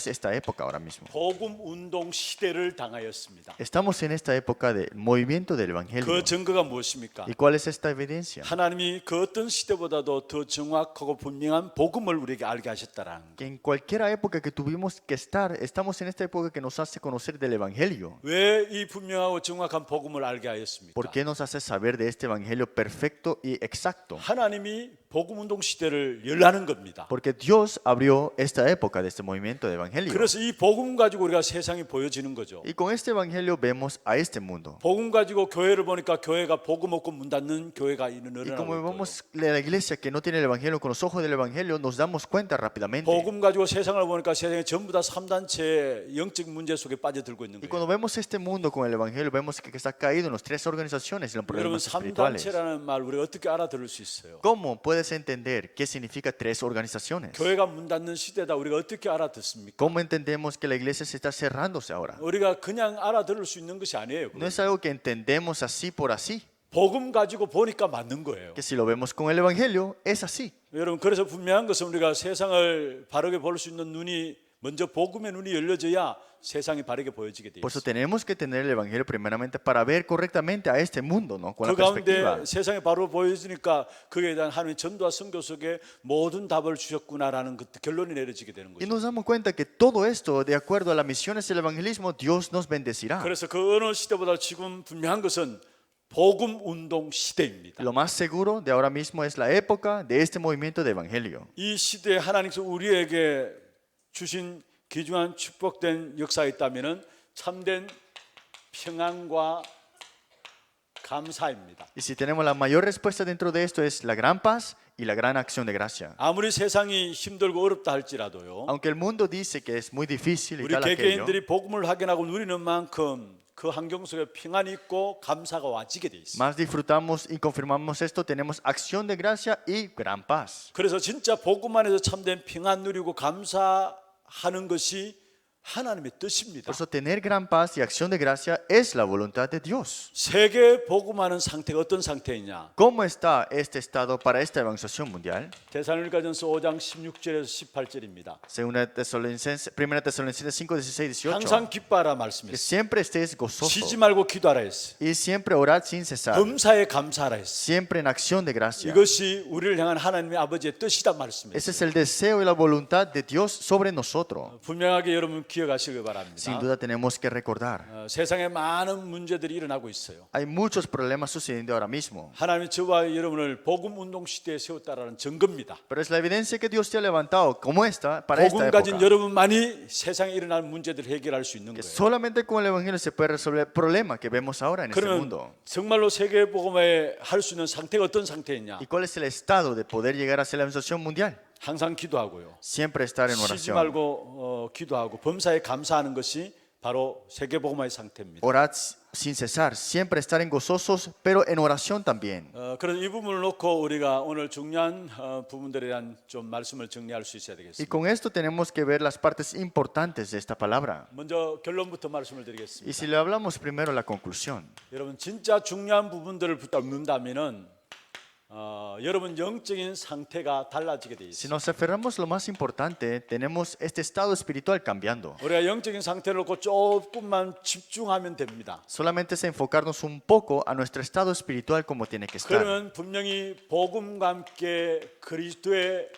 esta época ahora mismo? 복음 운동 시대를 당하였습니다. Estamos en esta época del movimiento del 그 evangelio. 증거가 무엇입니까? ¿Y cuál es esta evidencia? 하나님이 그 어떤 시대보다도 더 정확하고 분명한 복음을 우리에게 알게 하셨다라는 거. Que en cualquier época que tuvimos que estar, estamos en esta época que nos hace conocer del evangelio. 왜 이 분명하고 정확한 복음을 알게 하였습니까? ¿Por qué nos hace saber de este evangelio perfecto y exacto? 하나님이 복음 운동 시대를 열라는 겁니다. Porque Dios abrió esta época de este movimiento de evangelio. 그래서 이 복음 가지고 우리가 세상에 보여지는 거죠. Y con este evangelio vemos a este mundo. 복음 가지고 교회를 보니까 교회가 복음 없고 문 닫는 교회가 있는 Y como 늘어나고 있고요. vemos la iglesia que no tiene el evangelio con los ojos del evangelio, nos damos cuenta rápidamente. 복음 가지고 세상을 보니까 세상에 전부 다 3단체 영적 문제 속에 빠져들고 있는 Y 거예요. cuando vemos este mundo con el evangelio, vemos que está caído en las tres organizaciones y en los 여러분 problemas espirituales. 3단체라는 말 우리가 어떻게 알아들을 수 있어요? ¿Cómo puedes entender qué significa tres organizaciones? 교회가 문 닫는 시대다 우리가 어떻게 알아듣습니까? ¿Cómo entendemos que la iglesia se está cerrándose ahora? 우리가 그냥 알아들을 수 있는 것이 아니에요. No es algo que entendemos así por así, 복음 가지고 보니까 맞는 거예요. que si lo vemos con el evangelio, es así. 여러분 그래서 분명한 것은 우리가 세상을 바르게 볼 수 있는 눈이 먼저 복음의 눈이 열려져야 세상이 바르게 보여지게 돼 Por eso 있어요. tenemos que tener el evangelio primeramente para ver correctamente a este mundo, ¿no? Con 그 la perspectiva. 가운데 세상에 바로 보여지니까 그에 대한 하나님의 전도와 선교 속에 모든 답을 주셨구나라는 그 결론이 내려지게 되는 Y 거죠. nos damos cuenta que todo esto, de acuerdo a las misiones del evangelismo, Dios nos bendecirá. 그래서 그 어느 시대보다 지금 분명한 것은 복음 운동 시대입니다. Lo más seguro de ahora mismo es la época de este movimiento de evangelio. 이 시대에 하나님께서 우리에게 주신 귀중한 축복된 역사가 있다면은 참된 평안과 감사입니다. Y si tenemos la mayor respuesta dentro de esto es la gran paz y la gran acción de gracia. 아무리 세상이 힘들고 어렵다 할지라도요. Aunque el mundo dice que es muy difícil y 우리 tal aquello, 개개인들이 복음을 확인하고 누리는 만큼 그 환경 속에 평안이 있고 감사가 와지게 돼 있어요. más disfrutamos y confirmamos esto, tenemos acción de gracia y gran paz. 그래서 진짜 복음 안에서 참된 평안 누리고 감사하는 것이 하나님의 뜻입니다. Por eso tener gran paz y acción de gracia es la voluntad de Dios. 세계 복음하는 상태가 어떤 상태이냐? ¿Cómo está este estado para esta evangelización mundial? 데살로니가전서 5장 16절에서 18절입니다. Segunda Tesalonicenses, Primera Tesalonicenses 5, 16, 18. 항상 기뻐하라 Que 말씀했어요. siempre estés 쉬지 gozoso 말고 기도하라 했어요. y siempre orad sin cesar. 범사에 감사하라 했어요. Siempre en acción de gracia. 이것이 우리를 향한 하나님의 아버지의 뜻이다 Ese 말씀했어요. es el deseo y la voluntad de Dios sobre nosotros. 분명하게 여러분 기억하시길 Sin 바랍니다. duda tenemos que recordar. 세상에 많은 문제들이 일어나고 있어요. Hay muchos problemas sucediendo ahora mismo. 하나님이 저와 여러분을 복음 운동 시대에 세웠다라는 증거입니다. Pero es la evidencia que Dios te ha levantado como esta para esta 복음 가진 época. 여러분만이 세상에 일어날 문제들을 해결할 수 있는 Que 거예요. solamente con el Evangelio se puede resolver el problema que vemos ahora en este 그러면 mundo. 정말로 세계 복음에 할 수 있는 상태가 어떤 상태이냐? ¿Y cuál es el estado de poder llegar hacia la evangelización mundial? 항상 기도하고요. Siempre estar en 쉬지 oración. 말고 기도하고 범사에 감사하는 것이 바로 세계 복음화의 상태입니다. Orad sin cesar, siempre estar en gozosos, pero en oración también. 그래서 이 부분을 놓고 우리가 오늘 중요한 부분들에 대한 좀 말씀을 정리할 수 있어야 Y 되겠습니다. con esto tenemos que ver las partes importantes de esta palabra. 먼저 결론부터 말씀을 Y 드리겠습니다. si le hablamos primero la conclusión, 여러분 진짜 중요한 부분들을 붙잡는다면은 여러분 영적인 상태가 달라지게 돼 si 있어요. nos aferramos a lo más importante, tenemos este estado espiritual cambiando. 우리가 영적인 상태를 놓고 조금만 집중하면 됩니다. Solamente es enfocarnos un poco a nuestro estado espiritual como tiene que estar. 그러면 분명히 복음과 함께 그리스도의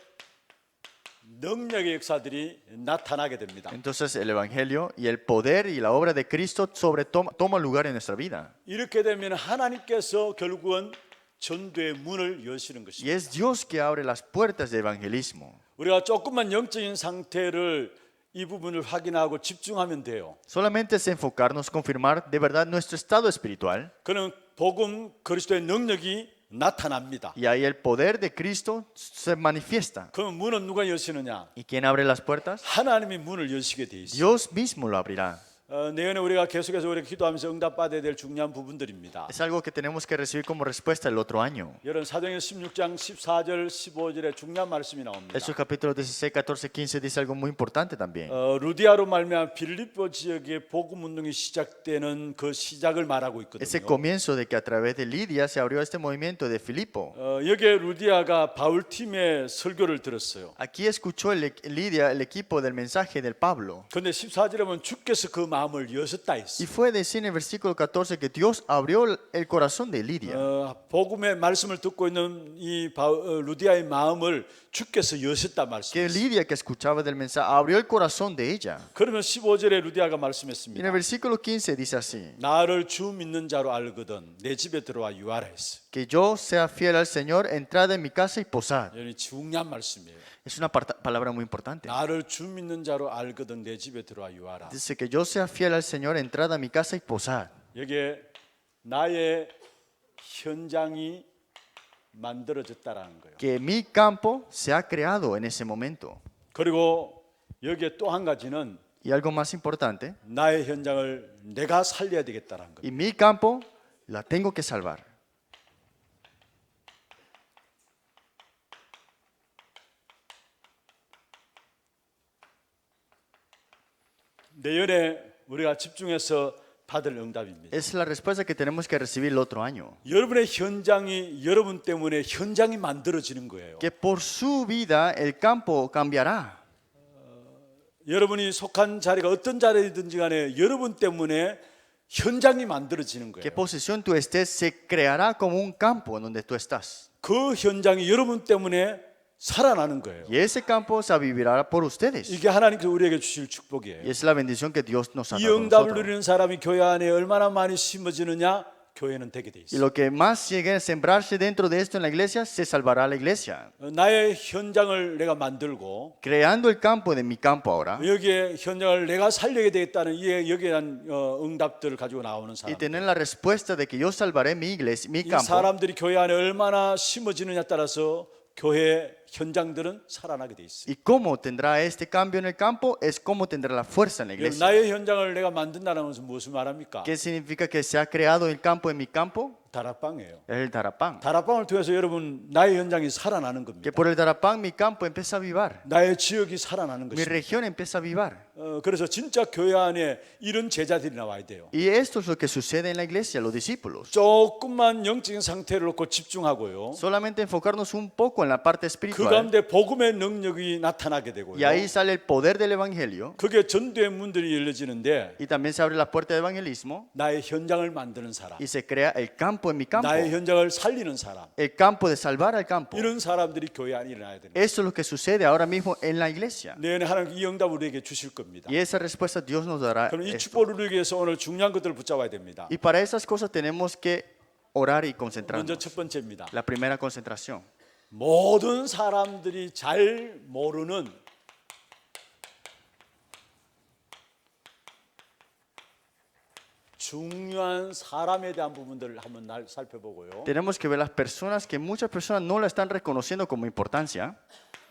능력의 역사들이 나타나게 됩니다. Entonces el Evangelio y el poder y la obra de Cristo toma lugar en nuestra vida. 이렇게 되면 하나님께서 결국은 전도의 문을 여시는 Y 것입니다. es Dios que abre las puertas de evangelismo. 우리가 조금만 영적인 상태를 이 부분을 확인하고 집중하면 돼요. Solamente es enfocarnos, confirmar de verdad nuestro estado espiritual. 그는 복음 그리스도의 능력이 나타납니다. Y ahí el poder de Cristo se manifiesta. 그럼 문은 누가 여시느냐? ¿Y quién abre las puertas? 하나님이 문을 여시게 돼 있어요. Dios mismo lo abrirá. 내년에 우리가 계속해서 우리가 기도하면서 응답받아야 될 중요한 부분들입니다. Es algo que tenemos que recibir como respuesta el otro año. 여러분 사도행전 16장 14절 15절에 중요한 말씀이 나옵니다. Hechos capítulo 16, 14, 15 dice algo muy importante también. 루디아로 말미암아 빌립보 지역의 복음 운동이 시작되는 그 시작을 말하고 Ese 있거든요. comienzo de que a través de Lidia se abrió este movimiento de Filipo. 여기에 루디아가 바울 팀의 설교를 들었어요. Aquí escuchó Lidia el equipo del mensaje del Pablo. 근데 14절에 보면 주께서 그 마음을 여셨다 했어요. Y fue decir en el versículo 14 que Dios abrió el corazón de Lidia. 복음의 말씀을 듣고 있는 이 루디아의 마음을 주께서 여셨다 Que 말씀했어요. Lidia que escuchaba del mensaje abrió el corazón de ella. 그러면 15절에 루디아가 Y en 말씀했습니다. el versículo 15 dice así. 나를 주 믿는 자로 알거든 내 집에 들어와 유하라 했어요. Que yo sea fiel al Señor, entrad en mi casa y posad. 이건 중요한 말씀이에요. Es una palabra muy importante. 나를 주 믿는 자로 알거든 내 집에 들어와 유하라. Dice que yo sea fiel al Señor, entrad a mi casa y posad. 여기에 나의 현장이 만들어졌다라는 거예요. Que mi campo se ha creado en ese momento. 그리고 여기에 또 한 가지는 Y algo más importante, 나의 현장을 내가 살려야 되겠다라는 거예요. y mi campo la tengo que salvar. 내년에 우리가 집중해서 받을 응답입니다. Es la respuesta que tenemos que recibir el otro año. 여러분의 현장이 여러분 때문에 현장이 만들어지는 거예요. Que por su vida el campo cambiará. 여러분이 속한 자리가 어떤 자리든지 간에 여러분 때문에 현장이 만들어지는 Que 거예요. posición tú estés se creará como un campo en donde tú estás. 그 현장이 여러분 때문에 살아나는 거예요. Y ese campo se vivirá por ustedes. 이게 하나님께서 우리에게 주실 축복이에요. Y es la bendición que Dios nos ha 이 dado a 응답을 nosotros. 누리는 사람이 교회 안에 얼마나 많이 심어지느냐 교회는 되게 돼 Y 있어요. lo que más llegue a sembrarse dentro de esto en la iglesia, se salvará la iglesia. 나의 현장을 내가 만들고 Creando el campo de mi campo ahora 여기에 현장을 내가 살려야 되겠다는 여기에 대한 응답들을 가지고 나오는 y 사람. tener la respuesta de que yo salvaré mi iglesia, mi 이 campo. 사람들이 교회 안에 얼마나 심어지느냐에 따라서 교회 현장들은 살아나게 돼 있어요. Y cómo tendrá este cambio en el campo es cómo tendrá la fuerza en la iglesia. 나의 현장을 내가 만든다는 것은 무엇을 말합니까? ¿Qué significa que se ha creado el campo en mi campo? 다락방이에요. Es el Darapán. 다락방을 통해서 여러분 나의 현장이 살아나는 겁니다. Que por el Darapán mi campo empieza a avivar. 나의 지역이 살아나는 Mi 것입니다. región empieza a avivar. 그래서 진짜 교회 안에 이런 제자들이 나와야 돼요. Y esto es lo que sucede en la iglesia, los discípulos. 조금만 영적인 상태를 놓고 집중하고요. Solamente enfocarnos un poco en la parte 그 espiritual. 가운데 복음의 능력이 나타나게 되고요. Y ahí sale el poder del evangelio. 그게 전도의 문들이 열려지는데 Y también se abre la puerta del evangelismo. 나의 현장을 만드는 사람, Y se crea el campo en mi campo. 나의 현장을 살리는 사람, El campo de salvar al campo. 이런 사람들이 교회 안에 일어나야 됩니다. Eso es lo que sucede ahora mismo en la iglesia. 내년에 하나님 이 응답을 우리에게 주실 겁니다. Y esa respuesta Dios nos dará. 그럼 이 esto. 축복을 누리기 위해서 오늘 중요한 것들을 붙잡아야 됩니다. Y para esas cosas tenemos que orar y 먼저 concentrarnos. 첫 번째입니다. La primera concentración. 모든 사람들이 잘 모르는 중요한 사람에 대한 부분들을 한번 살펴보고요. Tenemos que ver las personas que muchas personas no la están reconociendo como importancia.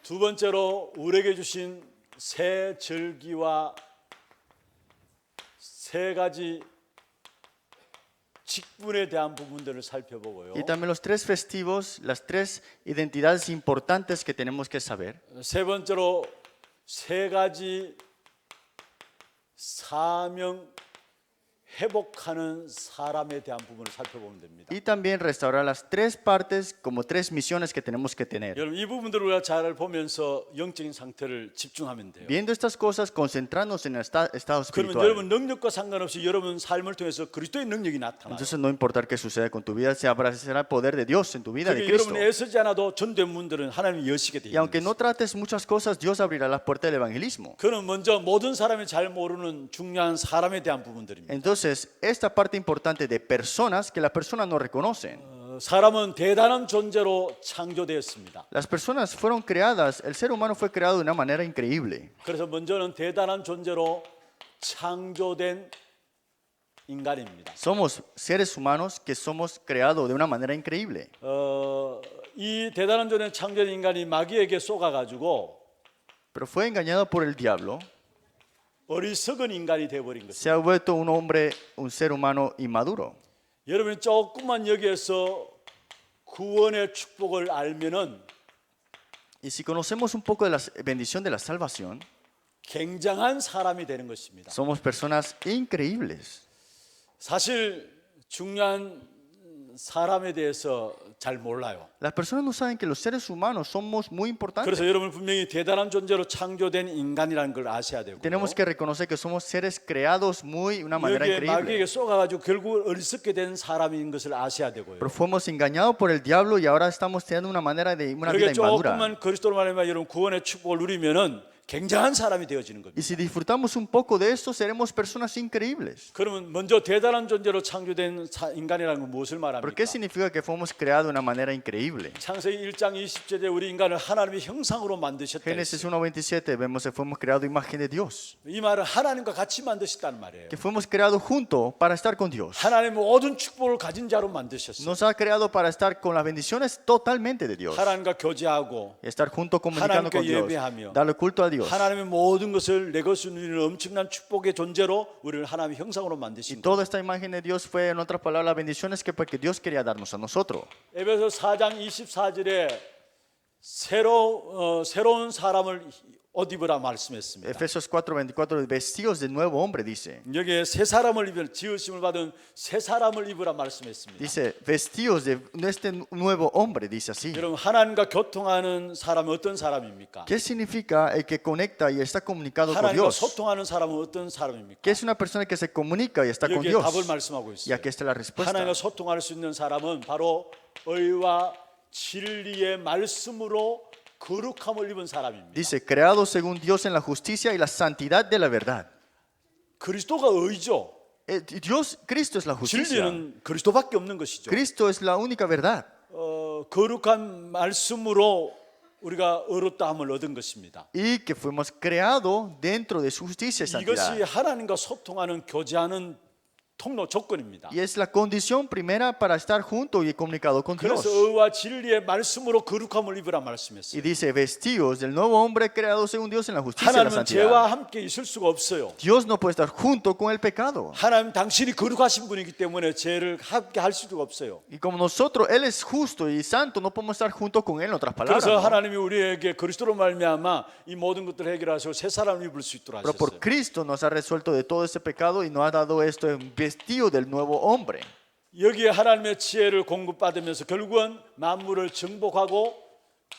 두 번째로 우리에게 주신 새 절기와 세 가지 직분에 대한 부분들을 살펴보고요. Y también los tres festivos, las tres identidades importantes que tenemos que saber. 세 번째로 세 가지 사명 회복하는 사람에 대한 부분을 살펴보면 됩니다. Y también restaurar las tres partes como tres misiones que tenemos que tener. 여러분 이 부분들을 우리가 잘 보면서 영적인 상태를 집중하면 돼요. Viendo estas cosas, concentrarnos en el estado 그러면 espiritual. 여러분 능력과 상관없이 여러분 삶을 통해서 그리스도의 능력이 나타나요. Entonces no importa qué suceda con tu vida, se aparecerá el poder de Dios en tu vida de 그게 Cristo. 여러분이 애쓰지 않아도 전도의 문들은 하나님이 여시게 돼 Y aunque 있는 no trates muchas cosas, Dios abrirá las puertas del evangelismo. 그는 먼저 모든 사람이 잘 모르는 중요한 사람에 대한 부분들입니다. Entonces, esta parte importante de personas que las personas no reconocen. 사람은 대단한 존재로 창조되었습니다. Las personas fueron creadas, el ser humano fue creado de una manera increíble. 그래서 먼저는 대단한 존재로 창조된 인간입니다. Somos seres humanos que somos creados de una manera increíble. 이 대단한 존재 창조된 인간이 마귀에게 속아가지고 Pero fue engañado por el diablo. 어리석은 인간이 되어버린 것입니다. Se ha vuelto un hombre, un ser humano inmaduro. 여러분이 조금만 여기에서 구원의 축복을 알면은 Y si conocemos un poco de la bendición de la salvación, 굉장한 사람이 되는 것입니다. somos personas increíbles. 사실 중요한 사람에 대해서 잘 몰라요. Las personas no saben que los seres humanos somos muy importantes. 그래서 여러분 분명히 대단한 존재로 창조된 인간이라는 걸 아셔야 되고 Tenemos que reconocer que somos seres creados muy de una manera 여기에 increíble. 마귀에게 쏘가가지고 결국 어리석게 된 사람인 것을 아셔야 되고요. Pero fuimos engañados por el diablo y ahora estamos teniendo una manera de una vida 그렇게 inmadura. 조금만 그리스도로 말하면 여러분 구원의 축복을 누리면은 굉장한 사람이 되어지는 겁니다. Y si disfrutamos un poco de esto, seremos personas increíbles. 그러면 먼저 대단한 존재로 창조된 인간이라는 건 무엇을 ¿Pero 말합니까? qué significa que fuimos creados de una manera increíble? 창세기 1장 20절에 우리 인간을 하나님의 형상으로 만드셨다. Génesis 1:27 vemos que fuimos creados a imagen de Dios. 이 말은 하나님과 같이 만드셨다는 말이에요. Que fuimos creados juntos para estar con Dios. 하나님은 모든 축복을 가진 자로 만드셨어요. Nos ha creado para estar con las bendiciones totalmente de Dios. 하나님과 교제하고 Y estar juntos comunicando con Dios. darle culto a Dios. 하나님의 모든 것을 내 것을 누리는 엄청난 축복의 존재로 우리를 하나님의 형상으로 Y 만드신 거예요. toda esta imagen de Dios fue, en otras palabras, las bendiciones que porque Dios quería darnos a nosotros. 에베소 4장 24절에 새로운 사람을 옷 입으라 말씀했습니다. Efesios 4:24, vestidos de nuevo hombre, dice. 여기에 새 사람을 입은 지으심을 받은 새 사람을 입으라 말씀했습니다. Dice, vestidos de este nuevo hombre, dice así. 여러분 하나님과 교통하는 사람은 어떤 사람입니까? ¿Qué significa el que conecta y está comunicado con 하나님과 Dios? 소통하는 사람은 어떤 사람입니까? ¿Qué es una persona que se comunica y está con 여기에 Dios? 답을 말씀하고 Y 있어요. aquí está la respuesta. 하나님과 소통할 수 있는 사람은 바로 의와 진리의 말씀으로 거룩함을 입은 사람입니다. Dice, creado según Dios en la justicia y la santidad de la verdad. 그리스도가 의죠. Dios, Cristo es la justicia. 진리는 그리스도밖에 없는 것이죠. Cristo es la única verdad. 거룩한 말씀으로 우리가 의롭다함을 얻은 것입니다. Y que fuimos creados dentro de su justicia y santidad. 이것이 하나님과 소통하는 교제하는 통로 조건입니다. Y es la condición primera para estar juntos y comunicado con Dios. 그래서 의와 진리의 말씀으로 거룩함을 입으라 Y 말씀했어요. dice, vestidos del nuevo hombre creado según Dios en la justicia y la 하나님은 santidad. 죄와 함께 있을 수가 없어요. Dios no puede estar junto con el pecado. 하나님 당신이 거룩하신 분이기 때문에 죄를 함께 할 수가 없어요. Y como nosotros, Él es justo y santo, no podemos estar junto con Él, en otras palabras. 그래서 ¿no? 하나님이 우리에게 그리스도로 말미암아 이 모든 것들을 해결하시고 새 사람을 입을 수 있도록 Pero por 하셨어요. Cristo nos ha resuelto de todo ese pecado y nos ha dado esto en vestido del nuevo hombre. 여기에 하나님의 지혜를 공급받으면서 결국은 만물을 정복하고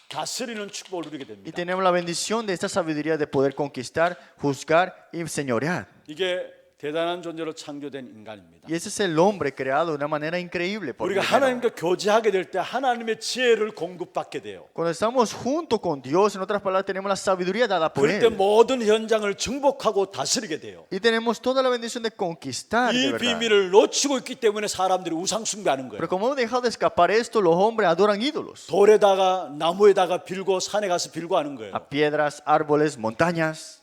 다스리는 축복을 누리게 Y 됩니다. tenemos la bendición de esta sabiduría de poder conquistar, juzgar y señorear. 이게 대단한 존재로 창조된 인간입니다. Y ese es el hombre creado de una manera increíble. Por 우리가 primero. 하나님과 교제하게 될 때 하나님의 지혜를 공급받게 돼요. Cuando estamos junto con Dios, en otras palabras, tenemos la sabiduría dada por 그럴 때 Él. 모든 현장을 정복하고 다스리게 돼요. Y tenemos toda la bendición de conquistar. De 이 verdad. 비밀을 놓치고 있기 때문에 사람들이 우상 숭배하는 거예요. Pero como hemos dejado de escapar esto, los hombres adoran ídolos. 돌에다가 나무에다가 빌고 산에 가서 빌고 하는 거예요. A piedras, árboles, montañas.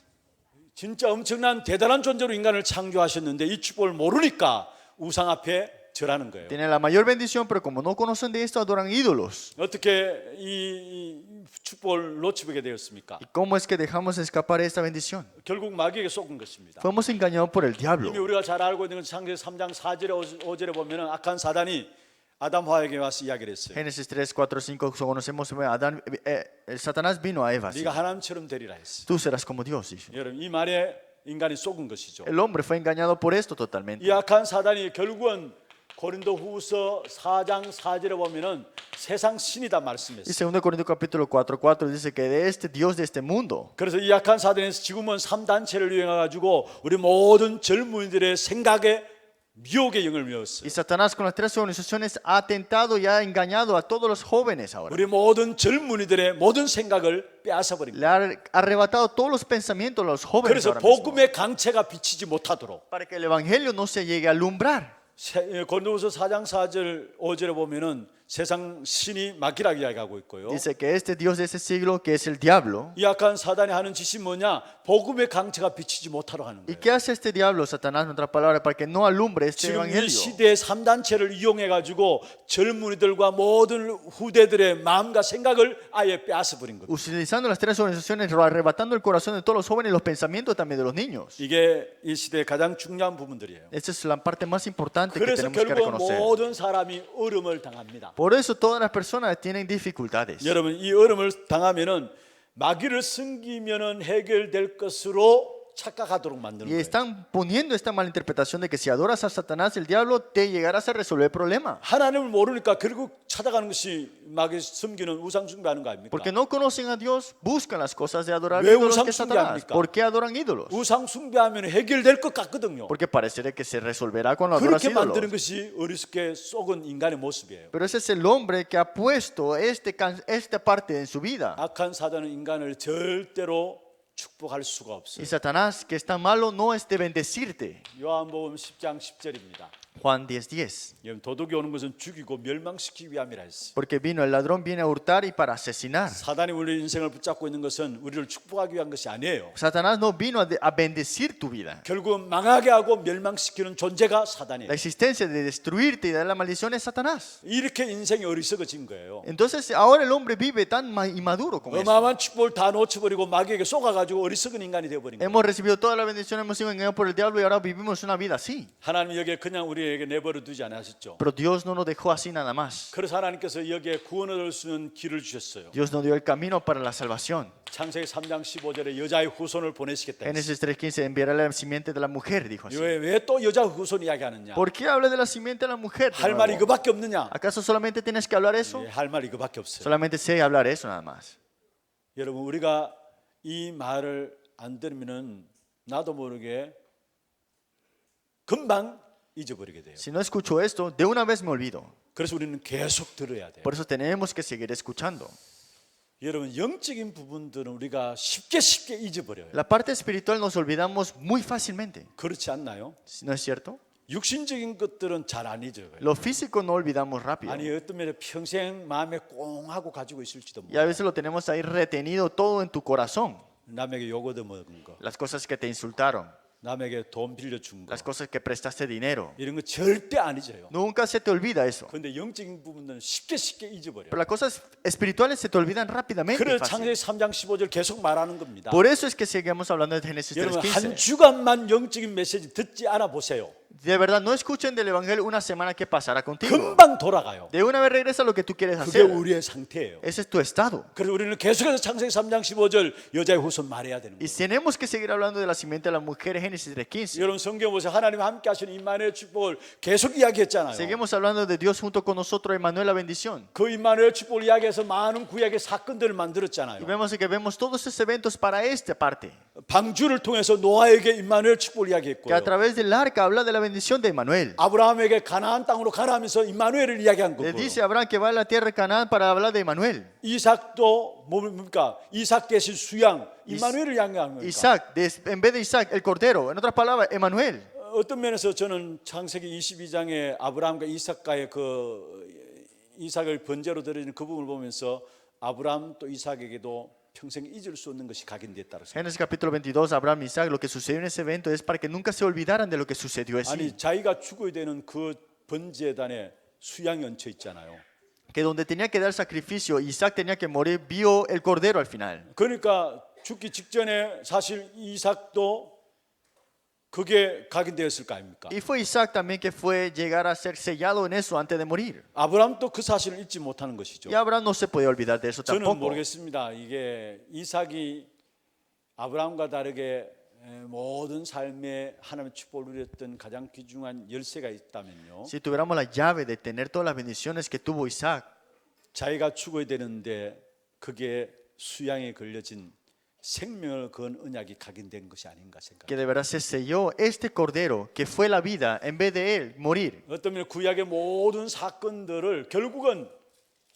진짜 엄청난 대단한 존재로 인간을 창조하셨는데 이 축복을 모르니까 우상 앞에 절하는 거예요. Tienen la mayor bendición, pero como no conocen de esto, adoran ídolos. 어떻게 이 축복을 놓치게 되었습니까? ¿Y cómo es que dejamos escapar esta bendición? 결국 마귀에게 속은 것입니다. Fuimos engañados por el diablo. 이미 우리가 잘 알고 있는 창세기 3장 4절에 5절에 보면은 악한 사단이 아담 하와에게 와서 이야기를 했어요. Génesis 3, 4, 5, conocemos, Adán, el Satanás vino a Eva. así. 네가 하나님처럼 되리라 했어. Tú serás como Dios. Dijo. 여러분 이 말에 인간이 속은 것이죠. El hombre fue engañado por esto totalmente. 이 악한 사단이 결국은 고린도후서 4장 4절에 보면은 세상 신이다 Y 말씀했어요. 2 Corintios capítulo 4, 4 dice que de este Dios de este mundo. 그래서 이 악한 사단에서 지금은 3단체를 이용해 가지고 우리 모든 젊은이들의 생각에 미혹의 영을 메웠어요. Y Satanás con las tres organizaciones ha atentado y ha engañado a todos los jóvenes ahora. 우리 모든 젊은이들의 모든 생각을 빼앗아 버린 Le 거예요. ha arrebatado todos los pensamientos a los jóvenes 그래서 ahora mismo, 복음의 강체가 비치지 못하도록 para que el evangelio no se llegue a alumbrar. 고린도후서 4장 4절 5절에 보면은 세상 신이 마귀라고 이야기하고 있고요. Dice que este Dios de ese siglo, que es el diablo. 이 악한 사단이 하는 짓이 뭐냐? 복음의 강체가 비치지 못하러 하는 ¿Y 거예요. qué hace este diablo, Satanás, en otras palabras, para que no alumbre este 지금 이 evangelio? 시대의 3단체를 이용해 가지고 젊은이들과 모든 후대들의 마음과 생각을 아예 빼앗아 버린 겁니다. Utilizando las tres organizaciones, arrebatando el corazón de todos los jóvenes y los pensamientos también de los niños. 이게 이 시대의 가장 중요한 부분들이에요. Esa es la parte más importante que 그래서 tenemos que 결국 reconocer. 모든 사람이 어려움을 당합니다. Por eso todas las personas tienen dificultades. 여러분 이 어려움을 당하면은 마귀를 섬기면은 해결될 것으로 착각하도록 만드는 Y 거예요. están poniendo esta mala interpretación de que si adoras a Satanás, el diablo, te llegarás a resolver el problema. 하나님을 모르니까 결국 찾아가는 것이 마귀 섬기는 우상 숭배하는 거 아닙니까? Porque no conocen a Dios, buscan las cosas de adorar 왜 ídolos 우상 que Satanás. 숭배합니까? ¿Por qué adoran ídolos? 우상 숭배하면 해결될 것 같거든요. Porque parecería que se resolverá cuando adoras 그렇게 만드는 ídolos. 것이 어리석게 썩은 인간의 모습이에요. Pero ese es el hombre que ha puesto esta parte en su vida. 악한 사단은 인간을 절대로 축복할 수가 없어요. Y Satanás, que es tan malo, no es de bendecirte. 요한복음 10장 10절입니다. Juan 10:10. 도둑이 오는 것은 죽이고 멸망시키기 위함이라 했어요. Porque vino el ladrón, viene a hurtar y para asesinar. 사단이 우리 인생을 붙잡고 있는 것은 우리를 축복하기 위한 것이 아니에요. Satanás no vino a bendecir tu vida. 결국은 망하게 하고 멸망시키는 존재가 La 사단이에요. existencia de destruirte y dar la maldición es Satanás. 이렇게 인생이 어리석어진 거예요. Entonces ahora el hombre vive tan inmaduro con eso. 어마어마한 축복을 다 놓쳐버리고 마귀에게 속아가지고 어리석은 인간이 되어버린 거예요. Hemos recibido toda la bendición, hemos sido engañados por el diablo y ahora vivimos una vida así. 하나님 여기에 그냥 우리에게 내버려 두지 않으셨죠. Pero Dios no nos dejó así nada más. 그래서 하나님께서 여기에 구원을 얻을 수 있는 길을 주셨어요. Dios nos dio el camino para la salvación. 창세기 3장 15절에 여자의 후손을 보내시겠다. Génesis 3:15, enviará la simiente de la mujer, dijo así. 왜 또 여자 후손 이야기하느냐? ¿Por qué habla de la simiente de la mujer? de 할 말 nuevo? 이거밖에 없느냐? ¿Acaso solamente tienes que hablar eso? 할 말 이거밖에 없어요. Solamente sé hablar eso nada más. 여러분 우리가 이 말을 안 들으면은 나도 모르게 금방 잊어버리게 돼요. Si no escucho esto, de una vez me olvido. 그래서 우리는 계속 들어야 돼요. Por eso tenemos que seguir escuchando. 여러분 영적인 부분들은 우리가 쉽게 잊어버려요. La parte espiritual nos olvidamos muy fácilmente. 그렇지 않나요? ¿No es cierto? 육신적인 것들은 잘 안 잊어요. Lo físico no olvidamos rápido. 아니 어떤 면에 평생 마음에 꽁하고 가지고 있을지도 Y a 몰라요. veces lo tenemos ahí retenido todo en tu corazón. 남에게 욕 얻어먹은 거, Las cosas que te insultaron, 남에게 돈 빌려준 거, las cosas que prestaste dinero. 이런 거 절대 안 잊어요. Nunca se te olvida eso. 그런데 영적인 부분들은 쉽게 잊어버려요. Pero las cosas espirituales se te olvidan rápidamente. 그래서 fácil. 창세기 3장 15절 계속 말하는 겁니다. Por eso es que seguimos hablando de Génesis 여러분 한 3:15. 주간만 영적인 메시지 듣지 않아 보세요. De verdad, no escuchen del Evangelio una semana que pasará contigo. 금방 돌아가요. De una vez regresa a lo que tú quieres 그게 hacer. 우리의 상태예요. Ese es tu estado. 그래서 우리는 계속해서 창세기 3장 15절 여자의 후손 말해야 되는 Y 거예요. tenemos que seguir hablando de la simiente de las mujeres, Génesis 3:15. 여러분 성경 보세요. 하나님 함께 하시는 임마누엘 축복을 계속 이야기했잖아요. Seguimos hablando de Dios junto con nosotros, Emmanuel, la bendición. 그 임마누엘 축복을 이야기해서 많은 구약의 사건들을 Y 만들었잖아요. vemos todos esos eventos para esta parte. 방주를 통해서 노아에게 임마누엘 축복을 Que a 이야기했고요. través del arca habla de la bendición de Emmanuel. 아브라함에게 가나안 땅으로 가라하면서 임마누엘을 이야기한 Le 거고요. dice a Abraham que va a la tierra de Canaán para hablar de Emmanuel. 이삭도 뭡니까? 이삭 계신 수양 임마누엘을 이야기한 겁니까? Isaac, en vez de Isaac, el cordero. En otras palabras, Emmanuel. 어떤 면에서 저는 창세기 22장에 아브라함과 이삭과의 그 이삭을 번제로 드리는 그 부분을 보면서 아브라함 또 이삭에게도 평생 잊을 수 없는 것이 각인됐다고 생각합니다. Génesis capítulo 22, Abraham y Isaac, lo que sucedió en ese evento es para que nunca se olvidaran de lo que sucedió así. 아니 자기가 죽어야 되는 그 번제단에 수양이 얹혀 있잖아요. Que donde tenía que dar sacrificio, Isaac tenía que morir, vio el cordero al final. 그러니까 죽기 직전에 사실 이삭도 그게 각인되었을 거 아닙니까? Y fue Isaac también que fue llegar a ser sellado en eso antes de morir. 아브라함도 그 사실을 잊지 못하는 것이죠. Y Abraham no se podía olvidar de eso 저는 tampoco. 모르겠습니다. 이게 이삭이 아브라함과 다르게 모든 삶에 하나님의 축복을 누렸던 가장 귀중한 열쇠가 있다면요. Si tuviéramos la llave de tener todas las bendiciones que tuvo Isaac, 자기가 죽어야 되는데 그게 수양에 걸려진 생명을 건 언약이 각인된 것이 아닌가 생각합니다. que de verdad se selló este cordero, que fue la vida, en vez de él morir. 어떤 면에 구약의 모든 사건들을 결국은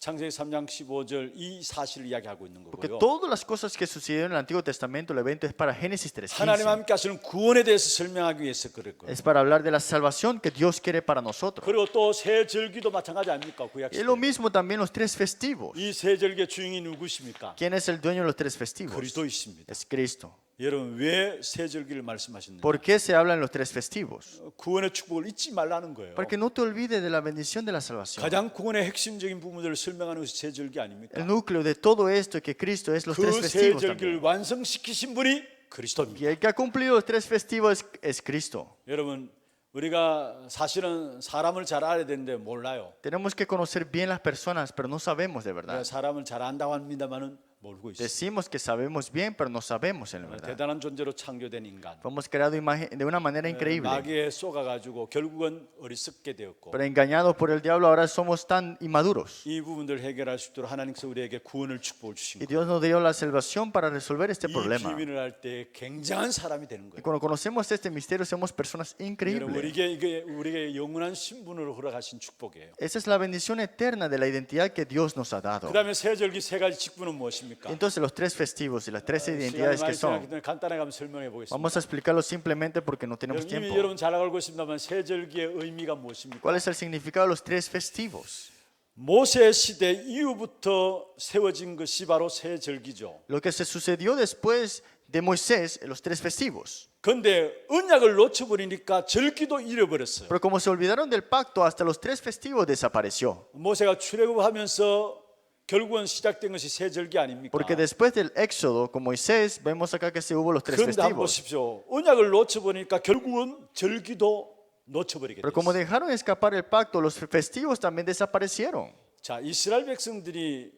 창세기 3장 15절 이 사실을 이야기하고 있는 Porque 거고요. todas las cosas que sucedieron en el Antiguo Testamento, el evento es para Génesis 하나님 3:15. 함께 하시는 구원에 대해서 설명하기 위해서 그랬고요. Es para hablar de la salvación que Dios quiere para nosotros. 그리고 또 새 절기도 마찬가지 아닙니까? 구약 Y es 시대. lo mismo también los tres festivos. 이 새 절기의 주인이 누구십니까? ¿Quién es el dueño de los tres festivos? 그리스도이십니다. Es Cristo. 여러분 왜 새 절기를 말씀하셨느냐? ¿Por qué se habla en los tres festivos? 구원의 축복을 잊지 말라는 거예요. Para que no te olvides de la bendición de la salvación. 가장 구원의 핵심적인 부분들을 설명하는 것이 새 절기 아닙니까? El núcleo de todo esto es que Cristo es los tres 그 새 festivos 절기를 también. 완성시키신 분이 Y 그리스도입니다. el que ha cumplido los tres festivos es Cristo. 여러분 우리가 사실은 사람을 잘 알아야 되는데 몰라요. Tenemos que conocer bien las personas, pero no sabemos de 내가 verdad. 사람을 잘 안다고 합니다만은 모르고 있어요. Decimos que sabemos bien, pero no sabemos en verdad. 대단한 존재로 창조된 인간. Fuimos creados de una manera increíble. 마귀에 쏘가가지고 결국은 어리석게 되었고 Pero engañados por el diablo ahora somos tan inmaduros. 이 부분들 해결할 수 있도록 하나님께서 우리에게 구원을 축복을 주신 Y 거예요. Dios nos dio la salvación para resolver este 이 problema. 비밀을 알 때 굉장한 사람이 되는 Y 거예요. cuando conocemos este misterio somos personas 여러분 increíbles. 이게 우리에게 영원한 신분으로 허락하신 축복이에요. Esa es la bendición eterna de la identidad que Dios nos ha dado. 그다음에 새 절기 세 가지 직분은 무엇입니까? Entonces los tres festivos y las tres 시간이 identidades que 많이 son, 지나기 때문에 간단하게 한번 설명해 보겠습니다. vamos a explicarlo simplemente porque no tenemos 이미 tiempo. 여러분 잘 알고 있습니다만 새 절기의 의미가 무엇입니까? ¿Cuál es el significado de los tres festivos? 모세 시대 이후부터 세워진 것이 바로 새 절기죠. Lo que se sucedió después de Moisés, los tres festivos. 그런데 언약을 놓쳐버리니까 절기도 잃어버렸어요. Pero como se olvidaron del pacto, hasta los tres festivos desapareció. 모세가 출애굽하면서 결국은 시작된 것이 새 절기 아닙니까? Porque después del éxodo, con Moisés, vemos acá que se hubo los tres 그런데 한번 festivos. 보십시오. 언약을 놓쳐버리니까 결국은 절기도 놓쳐버리게 Pero como 됐어요. dejaron escapar el pacto, los festivos también desaparecieron. 자, 이스라엘 백성들이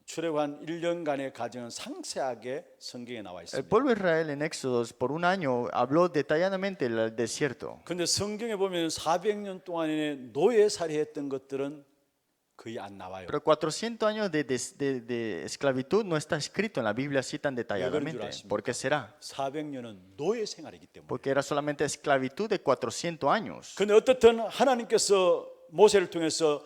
출애굽한 1년간의 과정은 상세하게 성경에 나와 El 있습니다. pueblo de Israel en Éxodo por un año habló detalladamente del desierto. 그런데 성경에 보면 400년 동안에 노예살이 했던 것들은 거의 안 나와요. Pero 400 años de esclavitud no está escrito en la Biblia así tan detalladamente. ¿Por qué será? 400년은 노예 생활이기 때문에. Porque era solamente esclavitud de 400 años. 그런데 어떻든 하나님께서 모세를 통해서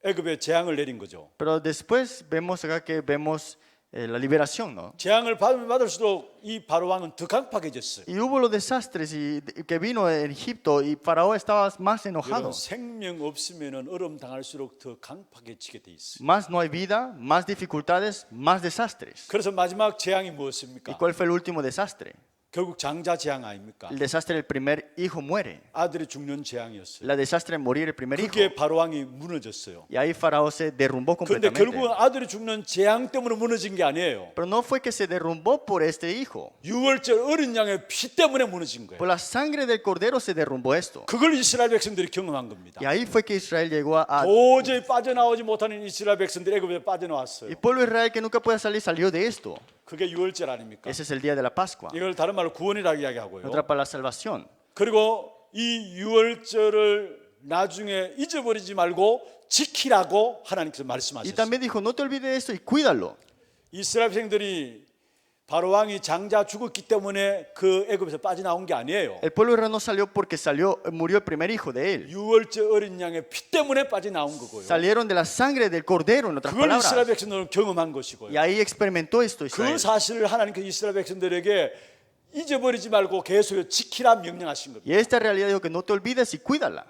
애굽에 재앙을 내린 거죠. Pero después vemos acá que vemos la liberación, ¿no? 재앙을 받으면 받을수록 이 바로 왕은 더 강팍해졌어요. Y hubo los desastres que vino en Egipto y Faraón estaba más 여러분, enojado. 생명 없으면은 어려움 당할수록 더 강팍해지게 돼 있어요. Más no hay vida, más dificultades, más desastres. 그래서 마지막 재앙이 ¿Y 무엇입니까? cuál fue el último desastre? 결국 장자 재앙 아닙니까? El desastre del primer hijo muere. 아들이 죽는 재앙이었어요. El desastre de morir el primer hijo. 그게 바로 왕이 무너졌어요. Y ahí Faraón se derrumbó 그런데 completamente. 결국은 아들이 죽는 재앙 때문에 무너진 게 아니에요. Pero no fue que se derrumbó por este hijo. 유월절 어린 양의 피 때문에 무너진 거예요. Por la sangre del cordero se derrumbó esto. 그걸 이스라엘 백성들이 경험한 겁니다. Y ahí fue que Israel llegó a... 도저히 빠져나오지 못하는 이스라엘 백성들이 애굽에 빠져나왔어요. El pueblo de Israel que nunca puede salir salió de esto. 그게 유월절 아닙니까? Ese es el día de la Pascua. 이걸 다른 말로 구원이라고 En 이야기하고요. otra para la salvación. 그리고 이 유월절을 나중에 잊어버리지 말고 지키라고 하나님께서 Y 말씀하셨어요. también dijo, no te olvides de esto y cuídalo. 이스라엘 백성들이 바로 왕이 장자 죽었기 때문에 그 애굽에서 빠져나온 게 아니에요. El pueblo de Israel no salió porque murió el primer hijo de él. 유월절 어린 양의 피 때문에 빠져나온 거고요. Salieron de la sangre del cordero, en otras 그걸 이스라엘 palabras. 백성들은 경험한 것이고요. Y ahí experimentó esto 그 Israel. 사실을 하나님께서 이스라엘 백성들에게 잊어버리지 말고 계속 지키라 명령하신 겁니다. Y esta realidad dijo que no te olvides y cuídala.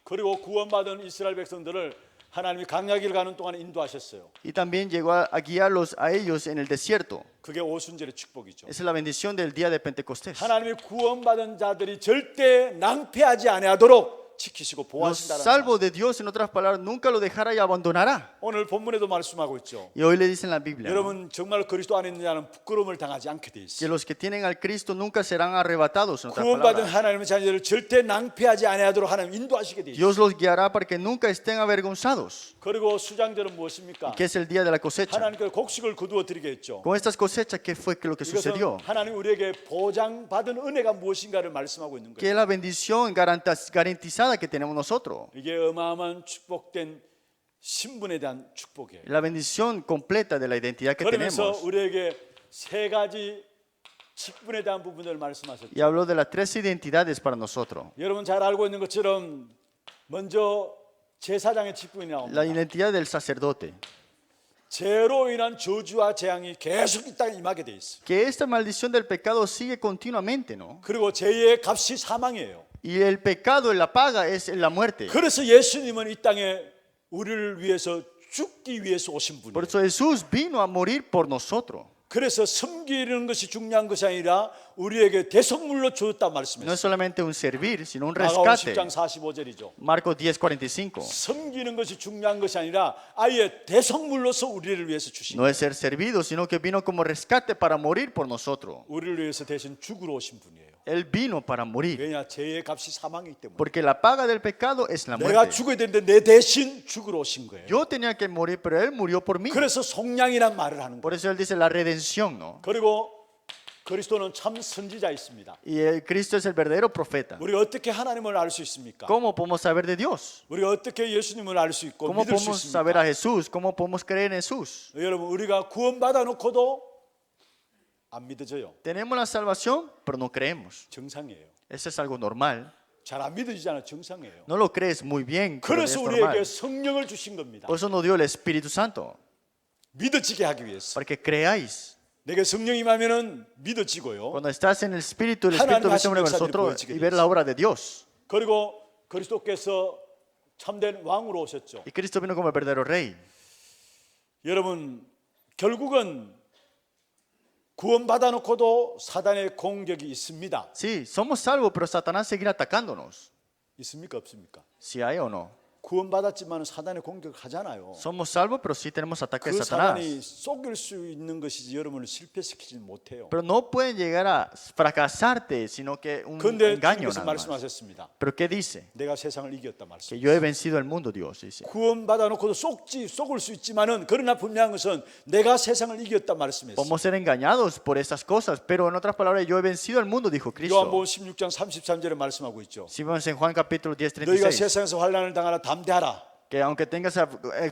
그리고 구원받은 이스라엘 백성들을 하나님이 광야길 가는 동안 인도하셨어요. Y también llegó a guiarlos a ellos en el desierto. 그게 오순절의 축복이죠. Esa es la bendición del día de Pentecostés. 하나님이 구원받은 자들이 절대 낭패하지 아니하도록 지키시고 Los 보호하신다는 salvos de Dios, en otras palabras, nunca lo dejará y abandonará. 오늘 본문에도 말씀하고 있죠. Y hoy le dice en la Biblia, ¿no? 여러분 정말 그리스도 안에 있는 자는 부끄러움을 당하지 않게 돼 Que 있어요. los que tienen al Cristo nunca serán arrebatados, en otras 구원받은 palabras. 하나님의 자녀들을 절대 낭패하지 아니하도록 하나님 인도하시게 돼 있어요. Dios los guiará para que nunca estén avergonzados. 그리고 수장절은 무엇입니까? Que es el día de la cosecha. 하나님께서 곡식을 거두어 드리게 했죠. Con estas cosechas, ¿qué fue lo que sucedió? 이것은 하나님 우리에게 보장받은 은혜가 무엇인가를 말씀하고 있는 Que 거예요. es la bendición garantizada que tenemos nosotros. 이게 어마어마한 축복된 신분에 대한 축복이에요. La bendición completa de la identidad que 그러면서 tenemos. 우리에게 세 가지 직분에 대한 부분을 말씀하셨죠. Y habló de las tres identidades para nosotros. 여러분 잘 알고 있는 것처럼 먼저 제사장의 직분이 la 나옵니다. identidad del sacerdote. 죄로 인한 저주와 재앙이 계속 이 땅에 임하게 돼 있어요. Que esta maldición del pecado sigue continuamente, ¿no? 그리고 죄의 값이 사망이에요. Y el pecado, la paga es la muerte. 그래서 예수님은 이 땅에 우리를 위해서 죽기 위해서 오신 분이에요. Por eso Jesús vino a morir por nosotros. 그래서 섬기는 것이 중요한 것이 아니라 우리에게 대속물로 주었다 No es 말씀했어요. solamente un servir, sino un 마가복음 rescate. 10장 45절이죠. Marcos 10:45. 섬기는 것이 중요한 것이 아니라 아예 대속물로서 우리를 위해서 주신 No es ser servido, sino que vino como rescate para morir por nosotros. 우리를 위해서 대신 죽으러 오신 분이에요. Él vino para morir. 왜냐 죄의 값이 사망이기 때문에. Porque la paga del pecado es la 내가 muerte. 죽어야 되는데 내 대신 죽으러 오신 거예요. Yo tenía que morir, pero Él murió por mí. 그래서 속량이란 말을 하는 거예요. Por eso Él dice la redención, ¿no? 그리고 그리스도는 참 선지자 있습니다. Y Cristo es el verdadero profeta. 우리가 어떻게 하나님을 알 수 있습니까? ¿Cómo podemos saber de Dios? 우리가 어떻게 예수님을 알 수 있고 ¿Cómo 믿을 수 podemos saber a 있습니까? Jesús? ¿Cómo podemos creer en Jesús? 여러분 우리가 구원받아 놓고도 안 믿어져요. Tenemos la salvación, pero no creemos. 정상이에요. Eso es algo normal. 잘 안 믿어지잖아. 정상이에요. No lo crees muy bien, pero es 그래서 normal. 우리에게 성령을 주신 겁니다. Por eso nos dio el Espíritu Santo, 믿어지게 하기 위해서. para que creáis. 내게 성령이 임하면은 믿어지고요. Cuando estás en el Espíritu viene sobre nosotros y ver la obra de Dios. 그리고 그리스도께서 참된 왕으로 오셨죠. Y Cristo vino como el verdadero Rey. 여러분 결국은 구원받아 놓고도 사단의 공격이 있습니다. Sí, somos salvos, pero Satanás seguirá atacándonos. 있습니까 없습니까? Si hay o no. 구원받았지만 사단의 공격을 하잖아요. Somos salvos, pero sí tenemos ataques de 그 Satanás. 사단이 속일 수 있는 것이지 여러분을 실패시키지 못해요. Pero no pueden llegar a fracasarte, sino que un 그런데 engaño 주님께서 nada más. 말씀하셨습니다. Pero ¿qué dice? 내가 세상을 이겼다 말씀. Que yo he vencido el mundo, Dios dice. 구원받아 놓고도 속을 수 있지만은 그러나 분명한 것은 내가 세상을 이겼다 말씀했어요. Podemos ser engañados por esas cosas, pero en otras palabras, yo he vencido el mundo, dijo Cristo. 요한복음 16장 33절에 말씀하고 있죠. Si vemos en Juan capítulo 10, 너희가 36, 세상에서 환난을 당하라 담대하라. que aunque tengas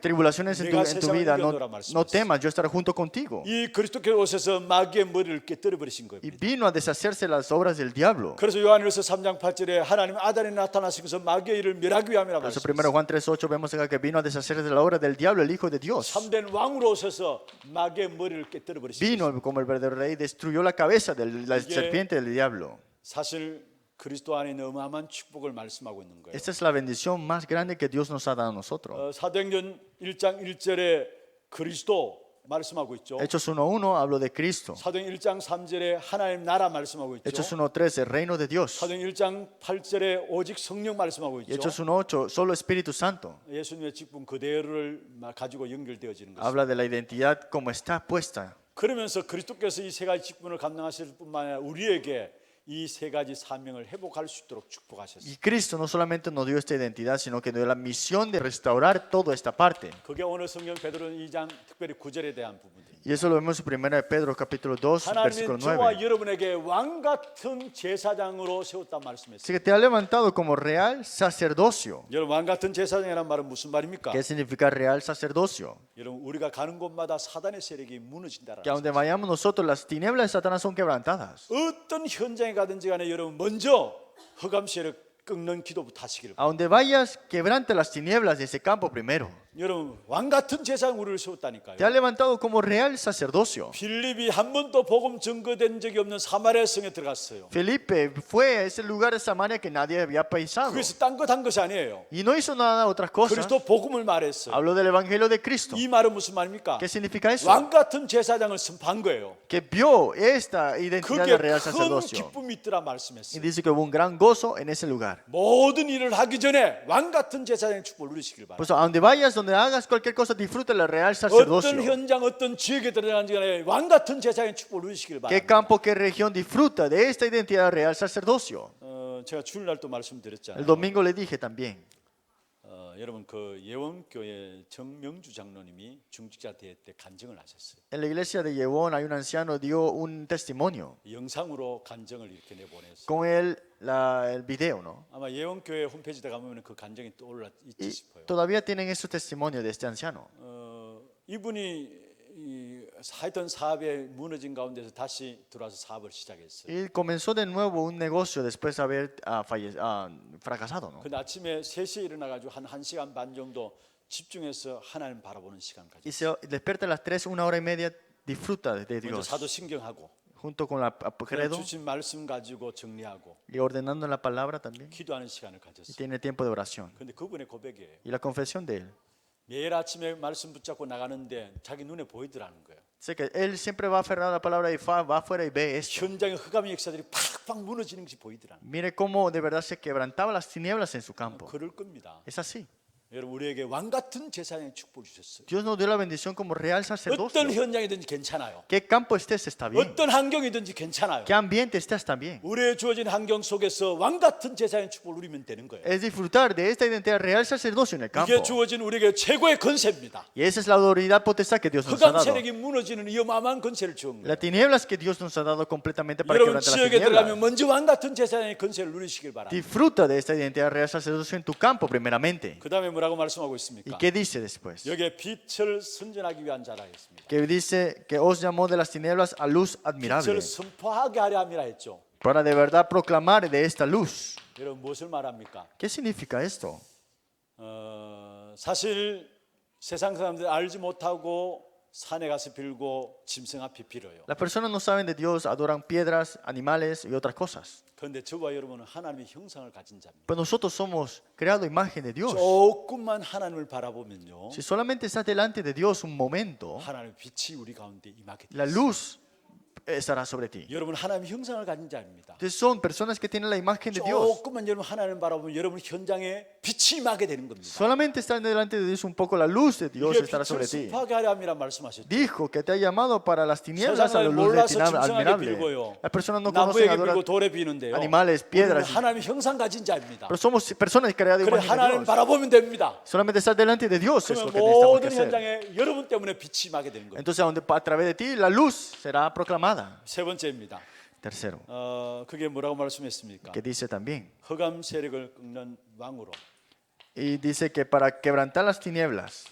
tribulaciones en tu vida, no temas, yo estaré junto contigo. 이 그리스도께서 오셔서 마귀의 머리를 깨뜨려 버리신 거예요. Y vino a deshacerse las obras del diablo. 그래서 요한일서 3장 8절에 하나님 아들이 나타나시면서 마귀의 일을 멸하기 위함이라 Por eso 말씀했어요. primero Juan 3:8 vemos acá que vino a deshacerse de la obra del diablo, el Hijo de Dios. 참된 왕으로 오셔서 마귀의 머리를 깨뜨려 버리신 거예요. Vino como el verdadero rey, destruyó la cabeza de la 이게- serpiente del diablo. 사실 그리스도 안에 있는 어마어마한 축복을 말씀하고 있는 거예요. Esta es la bendición más grande que Dios nos ha dado a nosotros. 사도행전 1장 1절에 그리스도 말씀하고 있죠. Hechos 1:1 hablo de Cristo. 사도행 1장 3절에 하나님 나라 말씀하고 있죠. Hechos 1:3 el reino de Dios. 사도행 1장 8절에 오직 성령 말씀하고 Y 있죠. Hechos 1:8 solo Espíritu Santo. 예수님의 직분 그대로를 가지고 연결되어지는 것입니다. Habla de la identidad como está puesta. 그러면서 그리스도께서 이 세 가지 직분을 감당하실 뿐만 아니라 우리에게 이 세 가지 사명을 회복할 수 있도록 축복하셨어요. Y Cristo no solamente nos dio esta identidad, sino que nos dio la misión de restaurar toda esta parte. 그게 오늘 성경 베드로 2장 특별히 9절에 대한 부분입니다. Y eso lo vemos en 1 de Pedro capítulo 2, versículo 하나님은 저와 9. 여러분에게 왕 같은 제사장으로 세웠단 말씀했어요. Así que te ha levantado como real sacerdocio. 여러분 왕 같은 제사장이란 말은 무슨 말입니까? ¿Qué significa real sacerdocio? 여러분 우리가 가는 곳마다 사단의 세력이 무너진다라는 Que a 거죠. donde vayamos nosotros, las tinieblas de Satanás son quebrantadas. 어떤 현장에 가든지 간에 여러분 먼저 흑암 세력 끊는 기도부터 하시기를 바랍니다. A donde vayas, quebrante las tinieblas de ese campo primero. 여러분 왕 같은 제사장 우리를 세웠다니까요. Te ha levantado como real sacerdocio. 필립이 한 번도 복음 증거된 적이 없는 사마리아 성에 들어갔어요. Felipe fue a ese lugar de Samaria que nadie había pisado. 그래서 딴 것 한 것이 아니에요. Y no hizo nada otras cosas. 그리스도 복음을 말했어요. Habló del evangelio de Cristo. 이 말은 무슨 말입니까? ¿Qué significa eso? 왕 같은 제사장을 선포한 거예요. Que vio esta identidad 그게 de real 큰 sacerdocio. 기쁨이 있더라 Y 말씀했어요. dice que hubo un gran gozo en ese lugar. 모든 일을 하기 전에 왕 같은 제사장의 축복을 누리시길 바랍니다. Pues a donde vayas, donde hagas cualquier cosa, disfruta la real 어떤 sacerdocio. 현장, 어떤 지역에 들어가는지 간에 왕 같은 제사장의 축복을 누리시길 ¿Qué 바랍니다. campo, qué región disfruta de esta identidad de real sacerdocio? 제가 주일날 또 El 말씀드렸잖아요. domingo le dije también. 여러분 그 예원교회 정명주 장로님이 중직자 대회 때 간증을 하셨어요. En la iglesia de Yevon hay un anciano dio un testimonio 영상으로 간증을 이렇게 내보냈어요. con el video, ¿no? 아마 예원교회 홈페이지에 가보면 그 간증이 떠올라 있지 Y 싶어요. todavía tienen esos testimonios de este anciano. 이분이 하여튼 사업에 무너진 가운데서 다시 들어와서 사업을 시작했어요. Y comenzó de nuevo un negocio después de haber fracasado, ¿no? 근데 아침에 3시에 일어나가지고 한 1시간 반 정도 집중해서 하나님 바라보는 시간 Y 가졌어요. se despierta a las 3, 1 hora y media, disfruta de 먼저 Dios, 사도신경하고 junto con la credo 주신 말씀 가지고 정리하고 y ordenando la palabra también. 기도하는 시간을 Y 가졌어요. tiene tiempo de oración. 근데 그분의 고백이에요. Y la confesión de él. 매일 아침에 말씀 붙잡고 나가는데 자기 눈에 보이더라는 거예요. Sé que él siempre va aferrado a la palabra y va afuera y ve esto. 현장의 흑암의 역사들이 팍팍 무너지는 것이 보이더라는 Mire cómo de verdad se quebrantaban las tinieblas en su 거예요. campo. 그럴 겁니다. Es así. 여러분 우리에게 왕 같은 제사장의 축복을 주셨어요. Dios nos dio la bendición como real sacerdocio. 어떤 현장이든지 괜찮아요. ¿Qué campo estés está bien? 어떤 환경이든지 괜찮아요. ¿Qué ambiente estés también? 우리의 주어진 환경 속에서 왕 같은 제사장의 축복을 누리면 되는 거예요. Es disfrutar de esta identidad real sacerdocio en el campo. 이게 주어진 우리에게 최고의 건세입니다. Y esa es la autoridad potestad que Dios nos ha 흑암 dado. 세력이 무너지는 이 어마어마한 건세를 주은 거예요. Las tinieblas que Dios nos ha dado completamente para 여러분 quebrantar las 지역에 들어가면 tinieblas. 먼저 왕 같은 제사장의 건세를 누리시길 바랍니다. Disfruta de esta identidad real sacerdocio en tu campo primeramente. 그 다음에 뭐라고 말씀하고 ¿Y 있습니까? qué dice después? 여기에 빛을 선전하기 위한 자라 했습니다. Que dice que os llamó de las tinieblas a luz admirable. 빛을 선포하게 하려 함이라 했죠. Para de verdad proclamar de esta luz. 여러분 무엇을 말합니까? ¿Qué significa esto? 사실 세상 사람들 알지 못하고 산에 가서 빌고 짐승 앞에 빌어요. Las personas no saben de Dios, adoran piedras, animales y otras cosas. 그런데 저와 여러분은 하나님의 형상을 가진 자입니다. Pero nosotros somos creados a imagen de Dios. 조금만 하나님을 바라보면요, Si solamente estás delante de Dios un momento, 하나님의 빛이 우리 가운데 임하게 la 됩니다. luz estará sobre ti. 여러분 하나님의 형상을 가진 자입니다. Ustedes son personas que tienen la imagen de Dios. 조금만 여러분 하나님을 바라보면 여러분 현장에 빛이 임하게 되는 겁니다. Solamente estar delante de Dios un poco, la luz de Dios 이게 estará 빛을 sobre ti. 선포하게 하려 함이라 말씀하셨죠. Dijo que te ha llamado para las tinieblas a la 세상을 luz 몰라서 짐승에게 admirable. 빌고요, Las personas no conocen, 나무에게 빌고 adoran 돌에 비는데요. animales, 우리는 piedras. 하나님의 형상 가진 자입니다. Pero somos personas creadas a 그래 imagen de 하나님 Dios. 바라보면 됩니다. Solamente estar delante de Dios es lo 그러면 que necesitamos que 모든 hacer. 현장에 여러분 때문에 빛이 임하게 되는 겁니다. Entonces, a través de ti la luz será proclamada. 세 번째입니다. Tercero, 그게 뭐라고 말씀했습니까? que dice también. 흑암 세력을 꺾는 왕으로. Y dice que para quebrantar las tinieblas,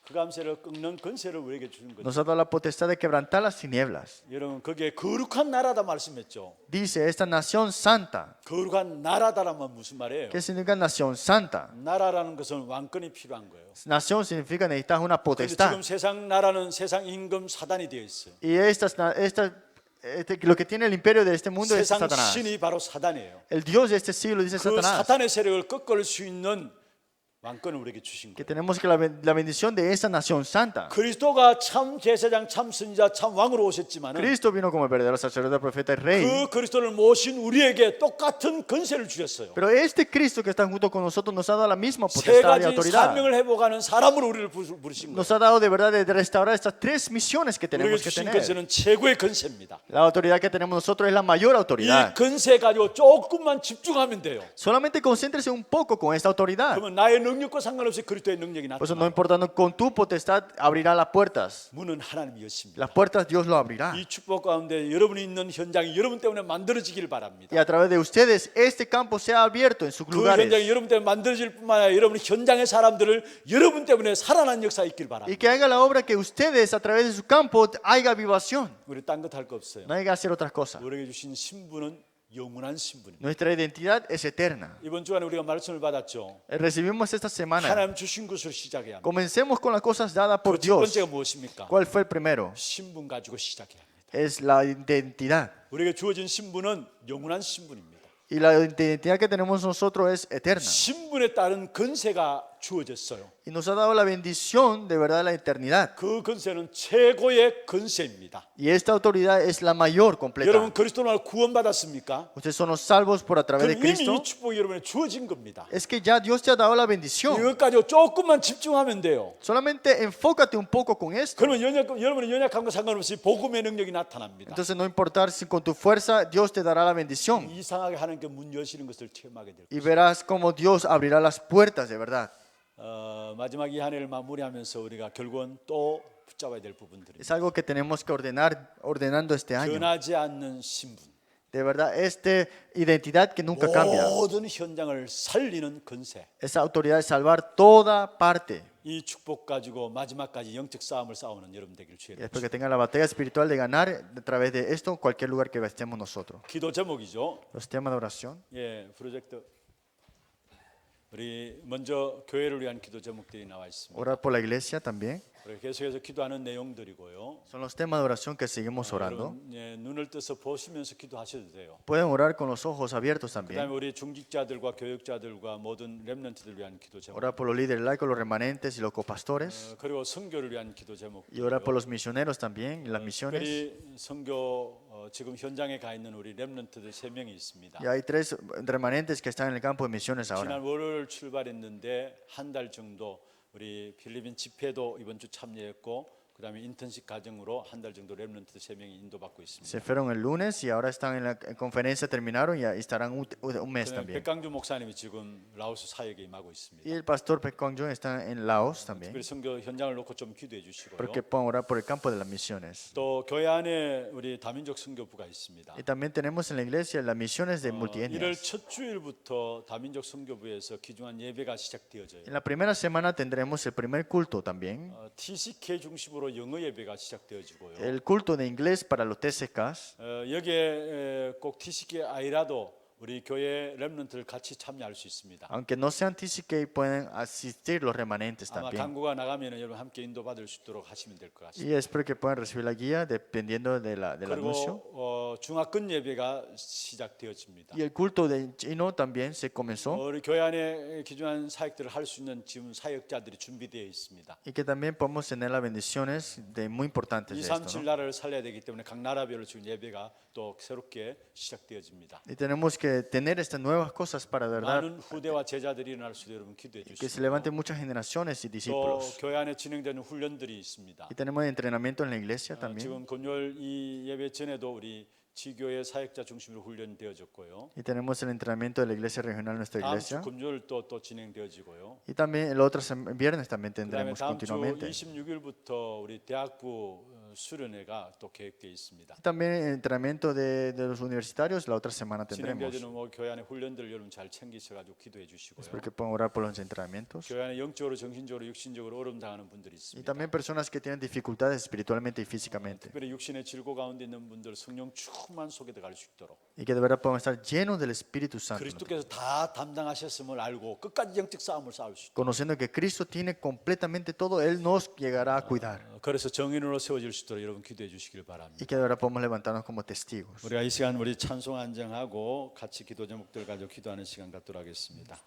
흑암 세력을 꺾는 건세를 우리에게 주는 거죠. nos ha dado la potestad de quebrantar las tinieblas. 여러분 거기에 거룩한 나라다 말씀했죠. Dice esta nación santa. 거룩한 나라다라면 무슨 말이에요? ¿Qué significa nación santa? 나라라는 것은 왕권이 필요한 거예요. Nación significa necesitas una 그런데 potestad. 지금 세상 나라는 세상 임금 사단이 되어 있어요. Y lo que tiene el imperio de este mundo es 세상 Satanás. 신이 바로 사단이에요. El Dios de este siglo dice 그 Satanás. 사탄의 세력을 꺾을 수 있는 왕권을 우리에게 주신 Que 거예요. tenemos que la bendición de esta nación santa. 그리스도가 참 제사장, 참 선지자, 참 왕으로 오셨지만 Cristo vino como el verdadero sacerdote, profeta y rey. 그 그리스도를 모신 우리에게 똑같은 건세를 주셨어요. Pero este Cristo que está junto con nosotros nos ha dado la misma 세 potestad y 가지 autoridad. 사명을 해보가는 사람으로 우리를 부르신 거예요. Nos ha dado de verdad de restaurar estas tres misiones que 우리에게 tenemos que 주신 tener. 건세는 최고의 건세입니다. La autoridad que tenemos nosotros es la mayor 이 autoridad. 건세 가지고 조금만 집중하면 돼요. Solamente concéntrese un poco con esta autoridad. 그러면 나의 능력과 상관없이 그리스도의 능력이 Por eso no 나타나. importando con tu potestad abrirá las puertas. 문은 하나님이 여십니다. Las puertas Dios lo abrirá. 이 축복 가운데 여러분이 있는 현장이 여러분 때문에 만들어지길 바랍니다. Y a través de ustedes este campo sea abierto en sus 그 현장이 lugares. 여러분 때문에 만들어질 뿐만 아니라 여러분 현장의 사람들을 여러분 때문에 살아난 역사 있길 Y 바랍니다. que haga la obra que ustedes a través de su campo haya avivación. 우리 딴 것 할 거 없어요. No hay que hacer otras cosas. 우리에게 주신 신분은 영원한 신분입니다. Nuestra identidad es eterna. 이번 주간에 우리가 말씀을 받았죠. Recibimos esta semana. 하나님 주신 것으로 시작해야 합니다. Comencemos con las cosas dadas por 첫 Dios. 번째가 무엇입니까? ¿Cuál fue el primero? 신분 가지고 시작해야 합니다. Es la identidad. 우리에게 주어진 신분은 영원한 신분입니다. Y la identidad que tenemos nosotros es eterna. 신분에 따른 건세가 주어졌어요. Y nos ha dado la bendición de verdad de la eternidad. 그 건세는 최고의 건세입니다. Y esta autoridad es la mayor completa. 여러분 그리스도로 구원받았습니까? Ustedes son los salvos por a través de 그럼 이미 Cristo. 이 축복이 여러분에 주어진 겁니다. Es que ya Dios te ha dado la bendición. 이것까지 조금만 집중하면 돼요. Solamente enfócate un poco con esto. 그러면 여러분의 연약함과 상관없이 복음의 능력이 나타납니다. Entonces no importar si con tu fuerza Dios te dará la bendición. 이상하게 하나님께 문 여시는 것을 체험하게 될 Y 것입니다. verás cómo Dios abrirá las puertas de verdad. 마지막 이 한 해를 마무리하면서 우리가 결국은 또 붙잡아야 될 부분들입니다. Es algo que tenemos que ordenando este año. 변하지 않는 신분. De verdad, esta identidad que nunca cambia. 모든 현장을 살리는 건세. Esa autoridad de salvar toda parte. 이 축복 가지고 마지막까지 영적 싸움을 싸우는 여러분 되길 Y 주의를. después que tengan la batalla espiritual de ganar a través de esto cualquier lugar que estemos nosotros. 기도 제목이죠. Los temas de oración. 예, 프로젝트. 우리 먼저 교회를 위한 기도 제목들이 나와 있습니다. Orar por la iglesia también. 우리 계속해서 기도하는 내용들이고요. Son los temas de oración que seguimos orando. 여러분, 예, 눈을 떠서 보시면서 기도하셔도 돼요. Pueden orar con los ojos abiertos 그다음에 también. 우리 중직자들과 교육자들과 모든 렘넌트들 위한 기도 제목. Orar por los líderes laicos, los remanentes y los copastores. 그리고 선교를 위한 기도 제목. Y orar por los misioneros también, y las misiones. 특별히 선교 지금 현장에 가 있는 우리 렘넌트들 3명이 있습니다. Y hay 3 remanentes que están en el campo de misiones ahora. 지난 월요일 출발했는데 한 달 정도 우리 필리핀 집회도 이번 주 참여했고 그다음에 인턴십 과정으로 한 달 정도 렘넌트 3명이 인도받고 있습니다. Se fueron el lunes y ahora están en la conferencia, terminaron y estarán un mes 그다음에 también. 백강주 목사님이 지금 라오스 사역에 임하고 있습니다. Y el pastor Pek Kwang Jung está en Laos también, 특별히 선교 현장을 놓고 좀 기도해 주시고요. porque pueden orar por el campo de las misiones. 또 교회 안에 우리 다민족 선교부가 있습니다. Y también tenemos en la iglesia las misiones de 1월 multietnias. 첫 주일부터 다민족 선교부에서 귀중한 예배가 시작되어져요. En la primera semana tendremos el primer culto también. TCK 중심으로 영어 예배가 시작되어지고요. El culto de inglés para los TCKs. 여기에 꼭 TCK 아니라도 우리 교회 렘넌트들 같이 참여할 수 있습니다. Aunque no sean TCK, pueden asistir los remanentes 아마 también. 강구가 나가면 여러분 함께 인도받을 수 있도록 하시면 될 것 같습니다. Y espero que puedan recibir la guía dependiendo del anuncio. 그리고 중화권 예배가 시작되어집니다. Y el culto de chino también se comenzó. 우리 교회 안에 기준한 사역들을 할 수 있는 지금 사역자들이 준비되어 있습니다. Y que también podemos tener las bendiciones de muy importantes de esto, 237 ¿no? 나라를 살려야 되기 때문에 각 나라별로 지금 예배가 또 새롭게 시작되어집니다. Y tenemos que tener estas nuevas cosas para de verdad 많은 후대와 제자들이 일어날 수 있도록 여러분 기도해 que se 주시고 levanten muchas generaciones y 또 discípulos. 교회 안에 진행되는 훈련들이 있습니다. Y tenemos entrenamiento en la iglesia también. 지금 금요일 이 예배 전에도 우리 지교의 사역자 중심으로 훈련되어졌고요. Y tenemos el entrenamiento de la iglesia regional en nuestra 다음 주 iglesia. 금요일 또 진행되어지고요. Y también el otro viernes también 그다음에 tendremos 다음 주 continuamente. 26일부터 우리 대학부 수련회가 또 계획되어 있습니다. Y también el entrenamiento de los universitarios la otra semana tendremos. 진행되어지는 뭐 교회 안에 훈련들 여러분 잘 챙기셔가지고 기도해 주시고요. Espero que puedan orar por los entrenamientos. 교회 안에 영적으로, 정신적으로, 육신적으로 어려움 당하는 분들이 Y 있습니다. también personas que tienen dificultades espiritualmente y físicamente. 특별히 육신의 질고 가운데 있는 분들 성령 충만 속에 들어갈 수 있도록 Y que de verdad podamos estar llenos del Espíritu Santo. 그리스도께서 다 담당하셨음을 알고 끝까지 영적 싸움을 싸울 수 있도록 Conociendo que Cristo tiene completamente todo, Él nos llegará a cuidar. 그래서 정인으로 세워질 수 있도록 여러분 기도해 주시길 바랍니다. Y que de verdad podamos levantarnos como testigos. 우리가 이 시간 우리 찬송 안정하고 같이 기도 제목들 가지고 기도하는 시간 갖도록 하겠습니다.